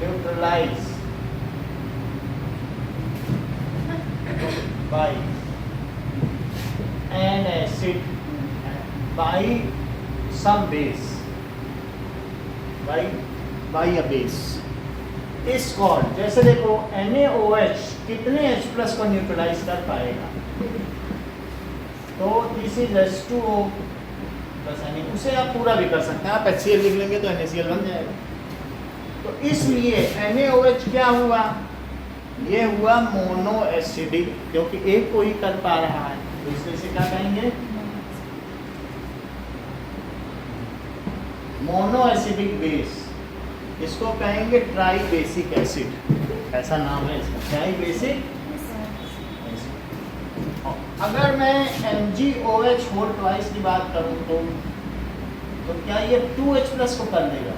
neutralized by an acid by some base, by a base is called। जैसे देखो NaOH कितने H प्लस को न्यूट्रलाइज कर पाएगा? तो this is H2O plus Na। उसे आप पूरा भी कर सकते हैं, आप HCl लिख लेंगे तो NaCl बन जाएगा। तो इसलिए NaOH क्या हुआ? ये हुआ मोनो एसिडिक, क्योंकि एक को ही कर पा रहा है। तो इसलिए इसे क्या कहेंगे? Mono acidic base. इसको कहेंगे ट्राई बेसिक एसिड, ऐसा नाम है इसका, ट्राई बेसिक। अगर मैं MgOH होल ट्वाइस की बात करूं तो तो क्या ये 2H प्लस को कर देगा,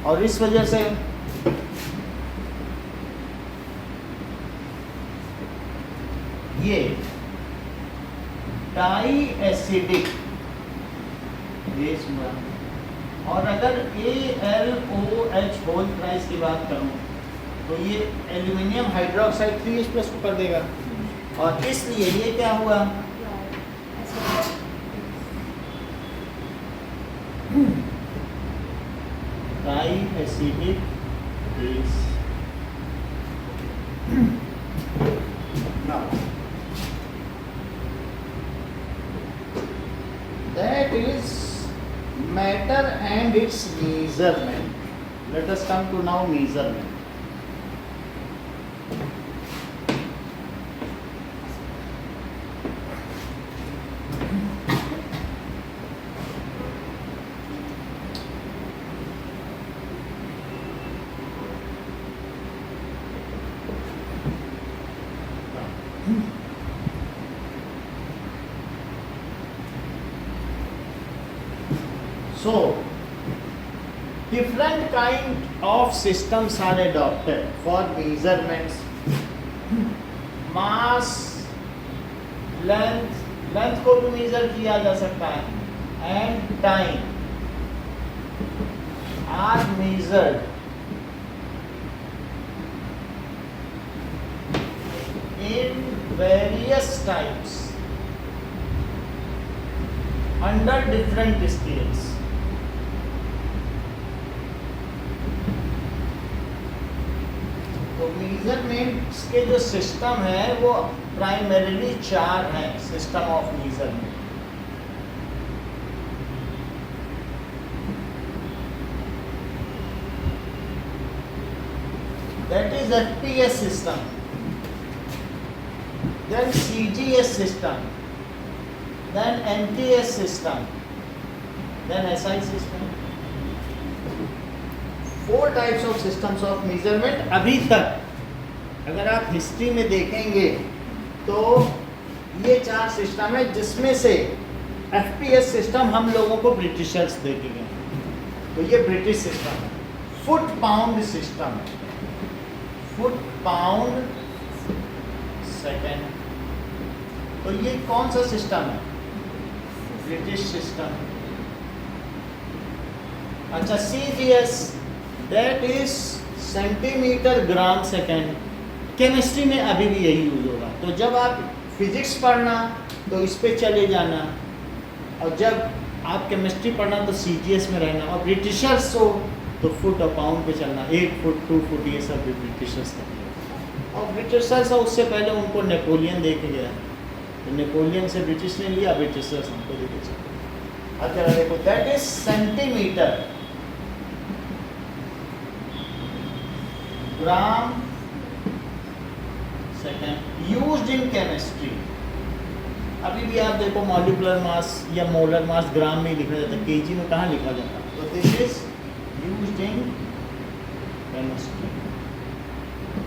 और इस वजह से ये डाई एसिडिक बेस हुआ। और अगर AlOH होल प्राइस की बात करूं तो ये एल्यूमिनियम हाइड्रोक्साइड 3H प्लस को कर देगा, और इसलिए ये क्या हुआ, diacidic base. Now, that is matter and its measurement. Let us come to now measurement. So, different kind of systems are adopted for measurements. Mass, length को भी measure किया जा सकता है, and time are measured in various types under different scales. तो measurements के जो system है वो प्राइमरीली 4 हैं, system of measurement. That is FPS system, then CGS system, then NTS system, then SI system. 4 types of systems of measurement। अभी तक अगर आप हिस्ट्री में देखेंगे तो ये 4 सिस्टम है, जिसमें से FPS सिस्टम हम लोगों को ब्रिटिशर्स दे के गए, तो ये ब्रिटिश सिस्टम है। Foot pound system, foot pound second, तो ये कौन सा सिस्टम है, ब्रिटिश सिस्टम। अच्छा, CGS that is centimetre gram second. Chemistry में अभी भी यही यूज होगा, तो जब आप फिजिक्स पढ़ना तो इस पे चले जाना, और जब आप केमिस्ट्री पढ़ना तो CGS में रहना, और ब्रिटिशर्स हो तो फुट और पाउंड पे चलना, 1 फुट 2 फुट ये सब भी ब्रिटिशर्स का। और ब्रिटिशर्स उससे पहले उनको नेपोलियन दे के गया, तो नेपोलियन से ब्रिटिश ने लिया, ब्रिटिशर्स हमको दे के चले। अच्छा देखो, that is centimetre gram second used in chemistry. अभी भी आप देखो मॉलिक्यूलर मास या मोलर मास ग्राम में लिखा जाता है, केजी में कहाँ लिखा जाता है, तो this is used in chemistry.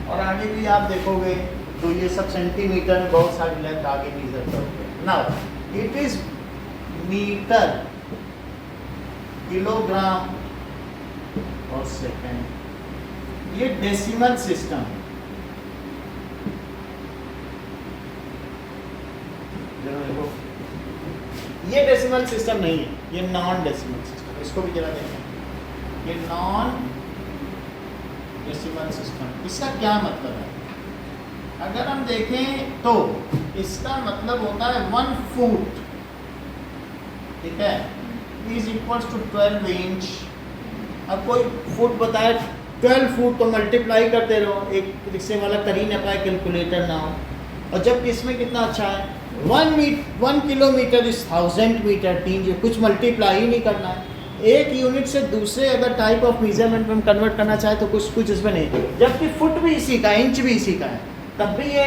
और आगे भी आप देखोगे तो ये सब सेंटीमीटर में बहुत सारी लेंथ आगे मेजर करते हैं। Now it is metre, kilogram और सेकेंड। ये डेसिमल सिस्टम, देखो ये डेसिमल सिस्टम नहीं है, ये नॉन डेसिमल सिस्टम। इसको भी जरा देखें, ये नॉन डेसिमल सिस्टम। इसका क्या मतलब है, अगर हम देखें तो इसका मतलब होता है 1 फुट, ठीक है, इज इक्वल्स टू 12 इंच। अब कोई फुट बताए 12 फुट तो मल्टीप्लाई करते रहो, एक रिक्शे वाला करी ना पाए कैलकुलेटर ना हो। और जबकि इसमें कितना अच्छा है, 1 किलोमीटर इज 1000 मीटर, 3 कुछ मल्टीप्लाई ही नहीं करना है। एक यूनिट से दूसरे अगर टाइप ऑफ मेजरमेंट में हम कन्वर्ट करना चाहे तो कुछ इसमें नहीं, जबकि फुट भी इसी का, इंच भी इसी का है, तब भी ये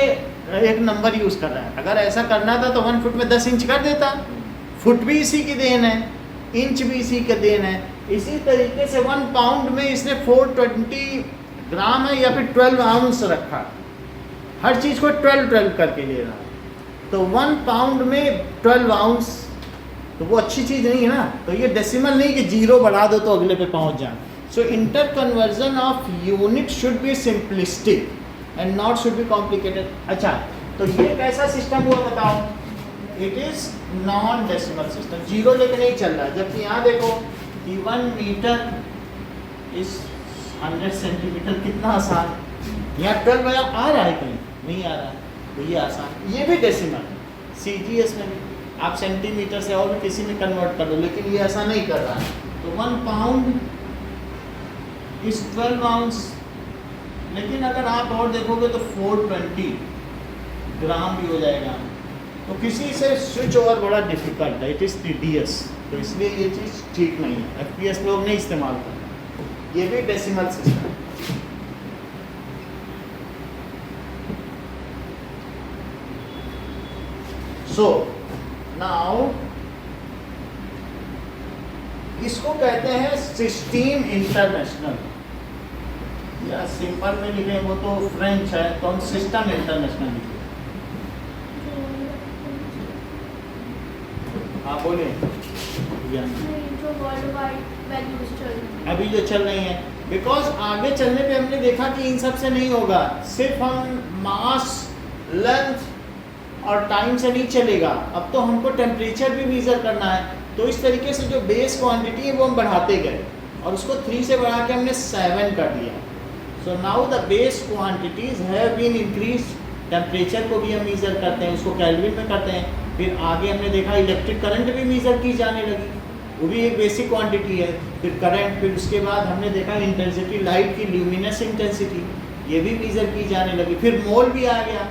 एक नंबर यूज़ कर रहा है। अगर ऐसा करना था तो 1 फुट में 10 इंच कर देता, फुट भी इसी की देन है, इंच भी इसी का देन है। इसी तरीके से 1 पाउंड में इसने 420 ग्राम है या फिर 12 आउंस रखा, हर चीज़ को 12 करके ले रहा है, तो 1 पाउंड में 12 आउंस तो वो अच्छी चीज़ नहीं है ना। तो ये डेसिमल नहीं कि 0 बढ़ा दो तो अगले पे पहुंच जाए। So inter conversion of unit should be simplistic and not should be complicated. अच्छा, तो ये कैसा सिस्टम हुआ बताओ? It is non decimal system, 0 लेके नहीं चल रहा। जबकि यहाँ देखो कि 1 मीटर इज 100 सेंटीमीटर, कितना आसान। यहाँ 12 आ रहा है कहीं? नहीं आ रहा है, तो ये आसान। ये भी डेसिमल, CGS में भी आप सेंटीमीटर से और भी किसी में कन्वर्ट कर लो, लेकिन ये ऐसा नहीं कर रहा है। तो 1 पाउंड इज 12 आउंस। लेकिन अगर आप और देखोगे तो 420 ग्राम भी हो जाएगा। तो किसी से स्विच ओवर बड़ा डिफिकल्ट है, इट इज़ टीडियस। तो इसलिए ये चीज़ ठीक नहीं है, FPS लोग नहीं इस्तेमाल करते। ये भी डेसिमल सिस्टम। सो नाउ इसको कहते हैं सिस्टीम इंटरनेशनल, या सिंपल में लिखे वो तो फ्रेंच है, तो हम सिस्टम इंटरनेशनल लिखे। हाँ बोले जो वर्ल्ड वाइड वैल्यूज चल रही हैं। अभी जो चल रही है, बिकॉज आगे चलने पे हमने देखा कि इन सब से नहीं होगा। सिर्फ हम मास, लेंथ और टाइम से नहीं चलेगा। अब तो हमको टेम्परेचर भी मेजर करना है। तो इस तरीके से जो बेस क्वांटिटी है वो हम बढ़ाते गए और उसको 3 से बढ़ा के हमने 7 कर दिया। So now the base quantities have been increase. Temperature को भी हम मेजर करते हैं, उसको केल्विन में करते हैं। फिर आगे हमने देखा इलेक्ट्रिक करंट भी मेजर की जाने लगी, वो भी एक बेसिक क्वांटिटी है। फिर करंट, फिर उसके बाद हमने देखा इंटेंसिटी, लाइट की ल्यूमिनस इंटेंसिटी, ये भी मेजर की जाने लगी। फिर मोल भी आ गया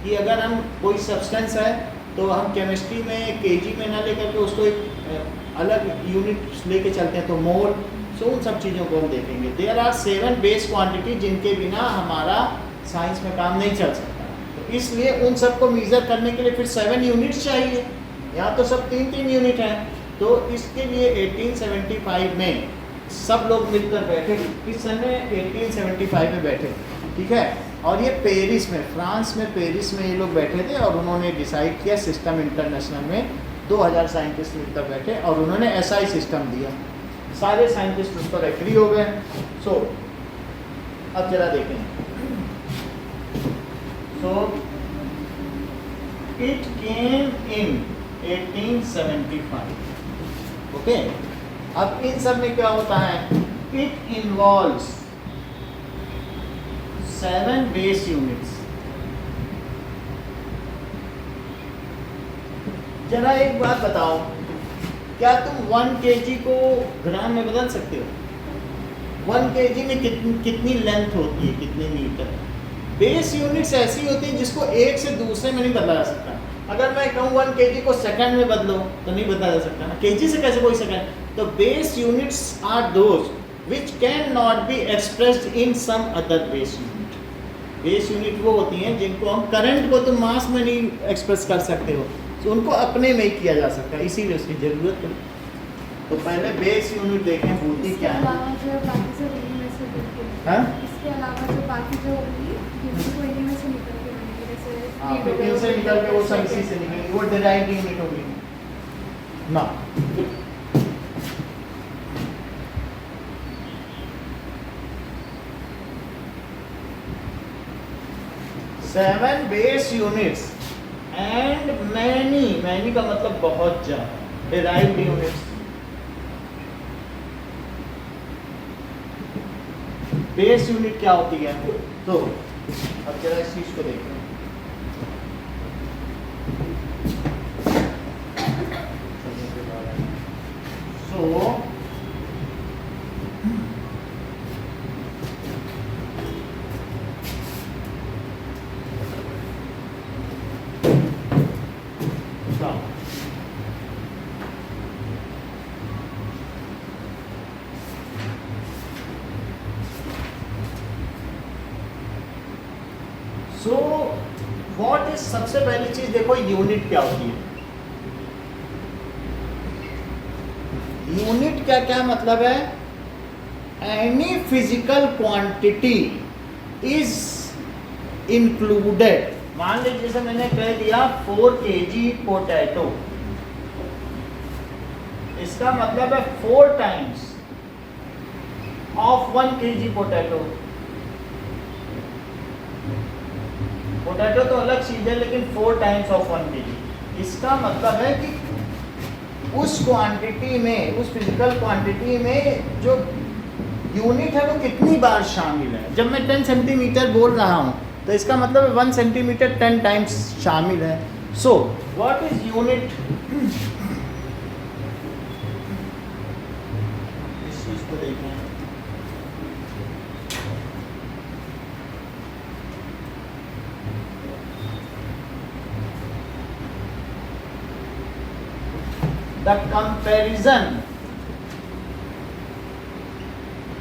कि अगर हम कोई सब्सटेंस है तो हम केमिस्ट्री में केजी में ना लेकर के उसको एक अलग यूनिट लेके चलते हैं, तो मोल। सो उन सब चीज़ों को हम देखेंगे। देयर आर 7 बेस क्वांटिटी जिनके बिना हमारा साइंस में काम नहीं चल सकता। तो इसलिए उन सबको मेजर करने के लिए फिर 7 यूनिट्स चाहिए। यहाँ तो सब 3-3 यूनिट हैं। तो इसके लिए 1875 में सब लोग मिलकर बैठे। किस समय? 1875 में बैठे, ठीक है। और ये पेरिस में, फ्रांस में पेरिस में ये लोग बैठे थे और उन्होंने डिसाइड किया सिस्टम इंटरनेशनल में। 2000 साइंटिस्ट मिलकर बैठे और उन्होंने SI सिस्टम दिया। सारे साइंटिस्ट उस पर एग्री हो गए। सो अब जरा देखें। So it came in 1875। Okay, अब इन सब में क्या होता है? It involves 7 base units. जरा एक बात बताओ, क्या तुम 1 kg को ग्राम में बदल सकते हो? 1 kg में कितनी लेंथ होती है, कितने मीटर? बेस यूनिट्स ऐसी होती हैं जिसको एक से दूसरे में नहीं बदला जा सकता। अगर मैं कहूँ 1 kg को सेकंड में बदलो तो नहीं बदला जा सकता ना, kg से कैसे कोई सेकंड? तो base units are those which can not be expressed in some other base unit. Base unit वो होती हैं जिनको हम करंट को तो मास में नहीं एक्सप्रेस कर सकते हो, तो उनको अपने में ही किया जा सकता है, इसीलिए उसकी ज़रूरत है। तो पहले बेस यूनिट देखें होती क्या है। हाँ, इसके अलावा जो बाकी जो होगी वो इन्हीं में से निकल के बनेगी, जैसे हाँ, तो इनसे निकल के वो सब इसी से निकलेगी, वो डिराइव्ड यूनिट होगी ना। 7 बेस यूनिट्स एंड मैनी का मतलब बहुत ज़्यादा डिराइव्ड यूनिट्स। बेस यूनिट क्या होती है? तो अब जरा इस चीज को देखते हैं। सो व्हाट इज, सबसे पहली चीज देखो यूनिट क्या होती है। यूनिट क्या क्या मतलब है? Any physical quantity is included. मान लीजिए जैसे मैंने कह दिया 4 kg पोटैटो, इसका मतलब है 4 times of 1 kg potato. Potato तो अलग चीज है, लेकिन 4 टाइम्स ऑफ 1 kg, इसका मतलब है कि उस क्वांटिटी में, उस फिजिकल क्वांटिटी में जो यूनिट है वो कितनी बार शामिल है। जब मैं 10 सेंटीमीटर बोल रहा हूँ तो इसका मतलब 1 सेंटीमीटर 10 टाइम्स शामिल है। सो व्हाट इज यूनिट, इस चीज को देखें। द कंपैरिजन,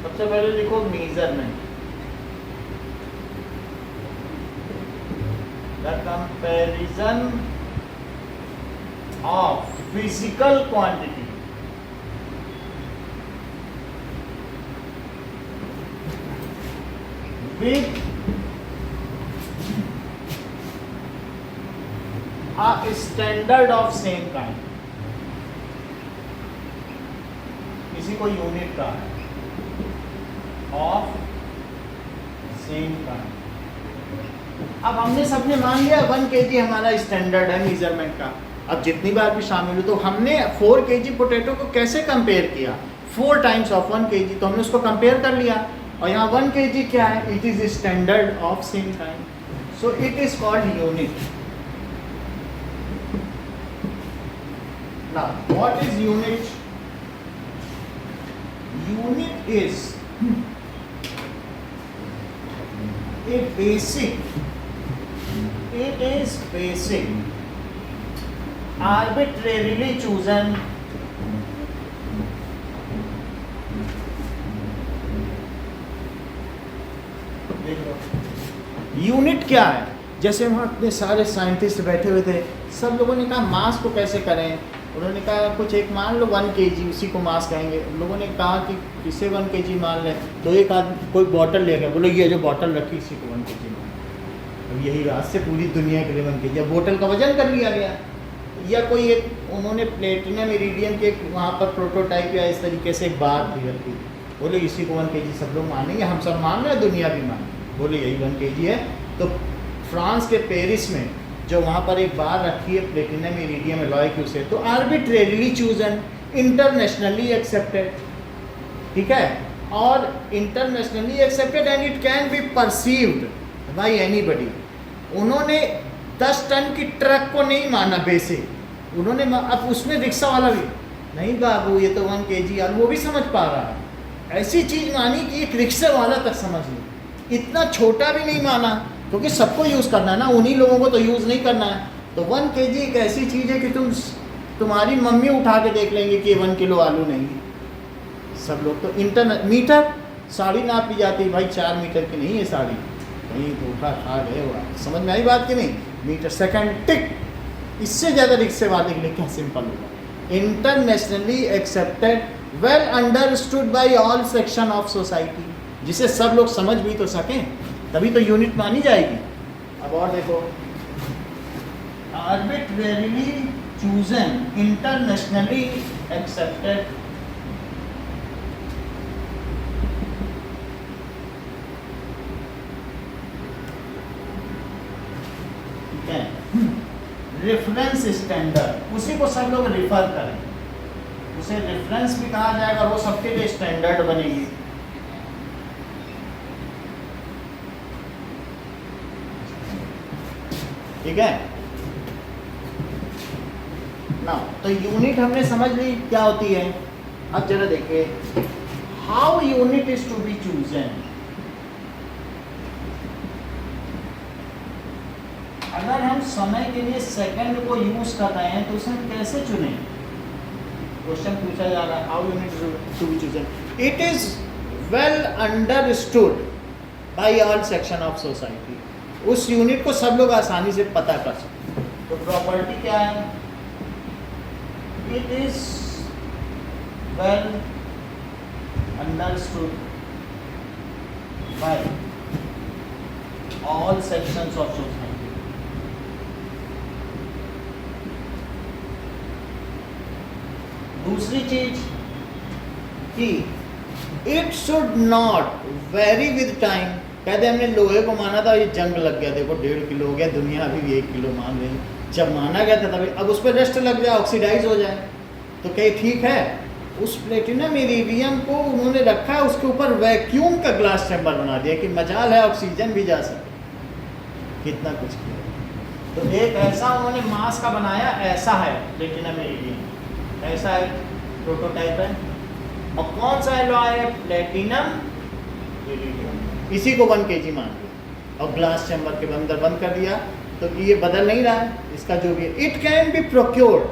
सबसे पहले लिखो measurement. The comparison of physical quantity with a standard of same kind। किसी को यूनिट का है ऑफ सेम काइंड। अब हमने सबने मान लिया 1 kg हमारा स्टैंडर्ड है मेजरमेंट का। अब जितनी बार भी शामिल हो, तो हमने 4 kg पोटैटो को कैसे कंपेयर किया, 4 टाइम्स ऑफ 1 kg, तो हमने उसको कंपेयर कर लिया। और यहाँ 1 kg क्या है, it is standard of same kind, so it is called unit. Now what is unit? Unit is a basic, it is basic, arbitrarily chosen unit क्या है। जैसे वहाँ इतने सारे साइंटिस्ट बैठे हुए थे, सब लोगों ने कहा मास को कैसे करें। उन्होंने कहा कुछ एक मान लो 1 kg, उसी को मास कहेंगे। लोगों ने कहा कि इसे 1 kg मान लें, तो एक आदमी कोई बॉटल ले गया, बोलो ये जो बॉटल रखी इसी को 1 kg मान। अब यही रात से पूरी दुनिया के लिए 1 kg, बोतल का वजन कर लिया गया। या कोई एक उन्होंने प्लेटिनम इरिडियम के वहाँ पर प्रोटोटाइप या इस तरीके से एक बात क्लियर की, बोले इसी को 1 kg सब लोग मानेंगे, हम सब मान रहे हैं, दुनिया भी मान, बोले यही 1 kg है। तो फ्रांस के पेरिस में जो वहाँ पर एक बार रखी है प्लेटिनम इरिडियम एलॉय की, उसे तो आर्बिट्रेरीली चूजन, इंटरनेशनली एक्सेप्टेड, ठीक है, और internationally accepted and it can be perceived bye anybody. उन्होंने 10 टन की ट्रक को नहीं माना बेसिक, उन्होंने अब उसमें रिक्शा वाला भी नहीं बाबू ये तो 1 kg, और वो भी समझ पा रहा है। ऐसी चीज़ मानी कि एक रिक्शा वाला तक समझ ली, इतना छोटा भी नहीं माना, क्योंकि सबको यूज़ करना है ना, उन्हीं लोगों को तो यूज़ नहीं करना है। तो 1 kg एक ऐसी चीज़ है कि तुम्हारी मम्मी उठा के देख लेंगे कि 1 किलो आलू नहीं है। सब लोग तो मीटर, साड़ी नाप ली जाती है भाई, 4 मीटर की नहीं है साड़ी, कहीं तो उठा खा गए हुआ। समझ में आई बात कि नहीं? मीटर सेकंड टिक, इससे ज़्यादा रिक्शे वाले के लिए क्या सिंपल होगा। Internationally accepted, well understood by all section of society, जिसे सब लोग समझ भी तो सकें, तभी तो यूनिट मानी जाएगी। अब और देखो, आर्बिट्रेरीली चूजन, इंटरनेशनली एक्सेप्टेड, ठीक है, रेफरेंस स्टैंडर्ड, उसी को सब लोग रिफर करें, उसे रेफरेंस भी कहा जाएगा, वो सबके लिए स्टैंडर्ड बनेगी। ठीक है ना, तो यूनिट हमने समझ ली क्या होती है। अब जरा देखिए, how unit is to be chosen. अगर हम समय के लिए सेकंड को यूज कर रहे हैं तो उसे हम कैसे चुनें? क्वेश्चन पूछा जा रहा है, how unit to be chosen. It is well understood by all section of society, उस यूनिट को सब लोग आसानी से पता कर सकते। तो प्रॉपर्टी क्या है? It is well understood by all sections of society. दूसरी चीज कि it should not vary with time. कहते हमने लोहे को माना था, ये जंग लग गया, देखो 1.5 किलो हो गया, दुनिया अभी भी 1 किलो मान रही है। जब माना गया था तभी, अब उस पर रेस्ट लग जाए, ऑक्सीडाइज हो जाए, तो कहीं ठीक है। उस प्लेटिनम इरिडियम को उन्होंने रखा है, उसके ऊपर वैक्यूम का ग्लास चैम्बर बना दिया कि मजाल है ऑक्सीजन भी जा सके। कितना कुछ किया। तो एक ऐसा उन्होंने मास का बनाया, ऐसा है प्लेटिनम इरिडियम, ऐसा है प्रोटोटाइप है। और कौन सा एलॉय है? Platinum iridium. इसी को 1 kg मान लिया और ग्लास चैम्बर के अंदर बंद कर दिया, तो ये बदल नहीं रहा है इसका जो भी है। It can be procured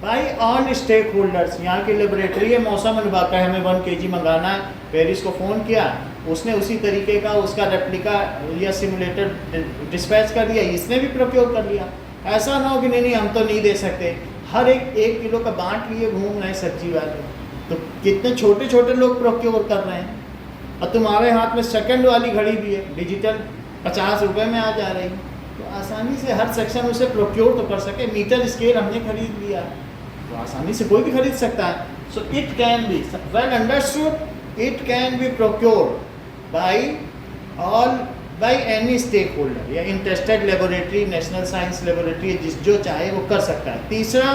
by all stakeholders. यहाँ की लेबोरेटरी है, मौसम विभाग का, हमें 1 kg मंगाना है, पेरिस को फ़ोन किया, उसने उसी तरीके का उसका रेप्लिका या सिमुलेटर डिस्पैच कर दिया, इसने भी प्रोक्योर कर लिया। ऐसा ना हो कि नहीं हम तो नहीं दे सकते, हर एक 1 किलो का बांट लिए घूम रहे सब्जी वाले। तो कितने छोटे छोटे लोग प्रोक्योर कर रहे हैं। और तुम्हारे हाथ में सेकंड वाली घड़ी भी है, डिजिटल, 50 रुपये में आ जा रही, तो आसानी से हर सेक्शन उसे प्रोक्योर तो कर सके। मीटर स्केल हमने खरीद लिया, तो आसानी से कोई भी खरीद सकता है। So it can be well understood, it can be procured by any stake holder या interested laboratory, national science laboratory, जिस जो चाहे वो कर सकता है। तीसरा,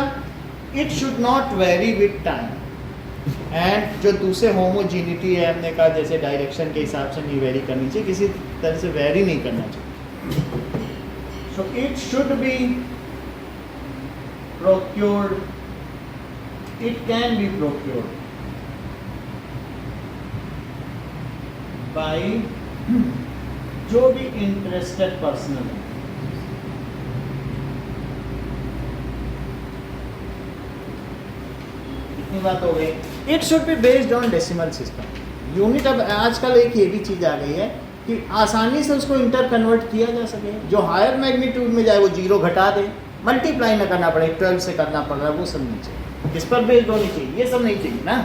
it should not vary with time. And जो दूसरे होमोजीनिटी है, हमने कहा जैसे डायरेक्शन के हिसाब से नहीं वेरी करनी चाहिए, किसी तरह से वेरी नहीं करना चाहिए। So it should be procured, it can be procured by जो भी इंटरेस्टेड पर्सन है। इतनी बात हो गई। It should be based on decimal system unit. अब आजकल एक ये भी चीज़ आ गई है कि आसानी से उसको इंटर कन्वर्ट किया जा सके। जो हायर मैग्नीट्यूड में जाए वो 0 घटा दे, मल्टीप्लाई ना करना पड़े, 12 से करना पड़ रहा है, वो सब नहीं चाहिए। इस पर बेस्ड होनी चाहिए, ये सब नहीं चाहिए ना।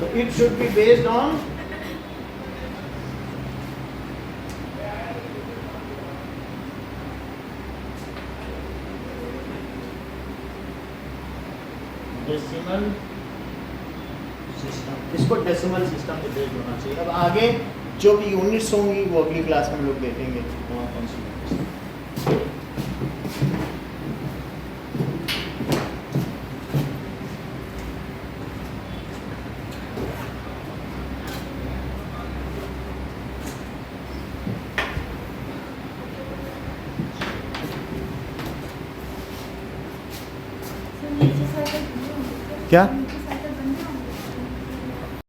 तो it should be based on decimal system. इसको डेसिमल सिस्टम पे बेस्ड होना चाहिए। अब आगे जो भी यूनिट्स होंगी वो अगली क्लास में हम लोग देखेंगे वहाँ कौन सी। क्या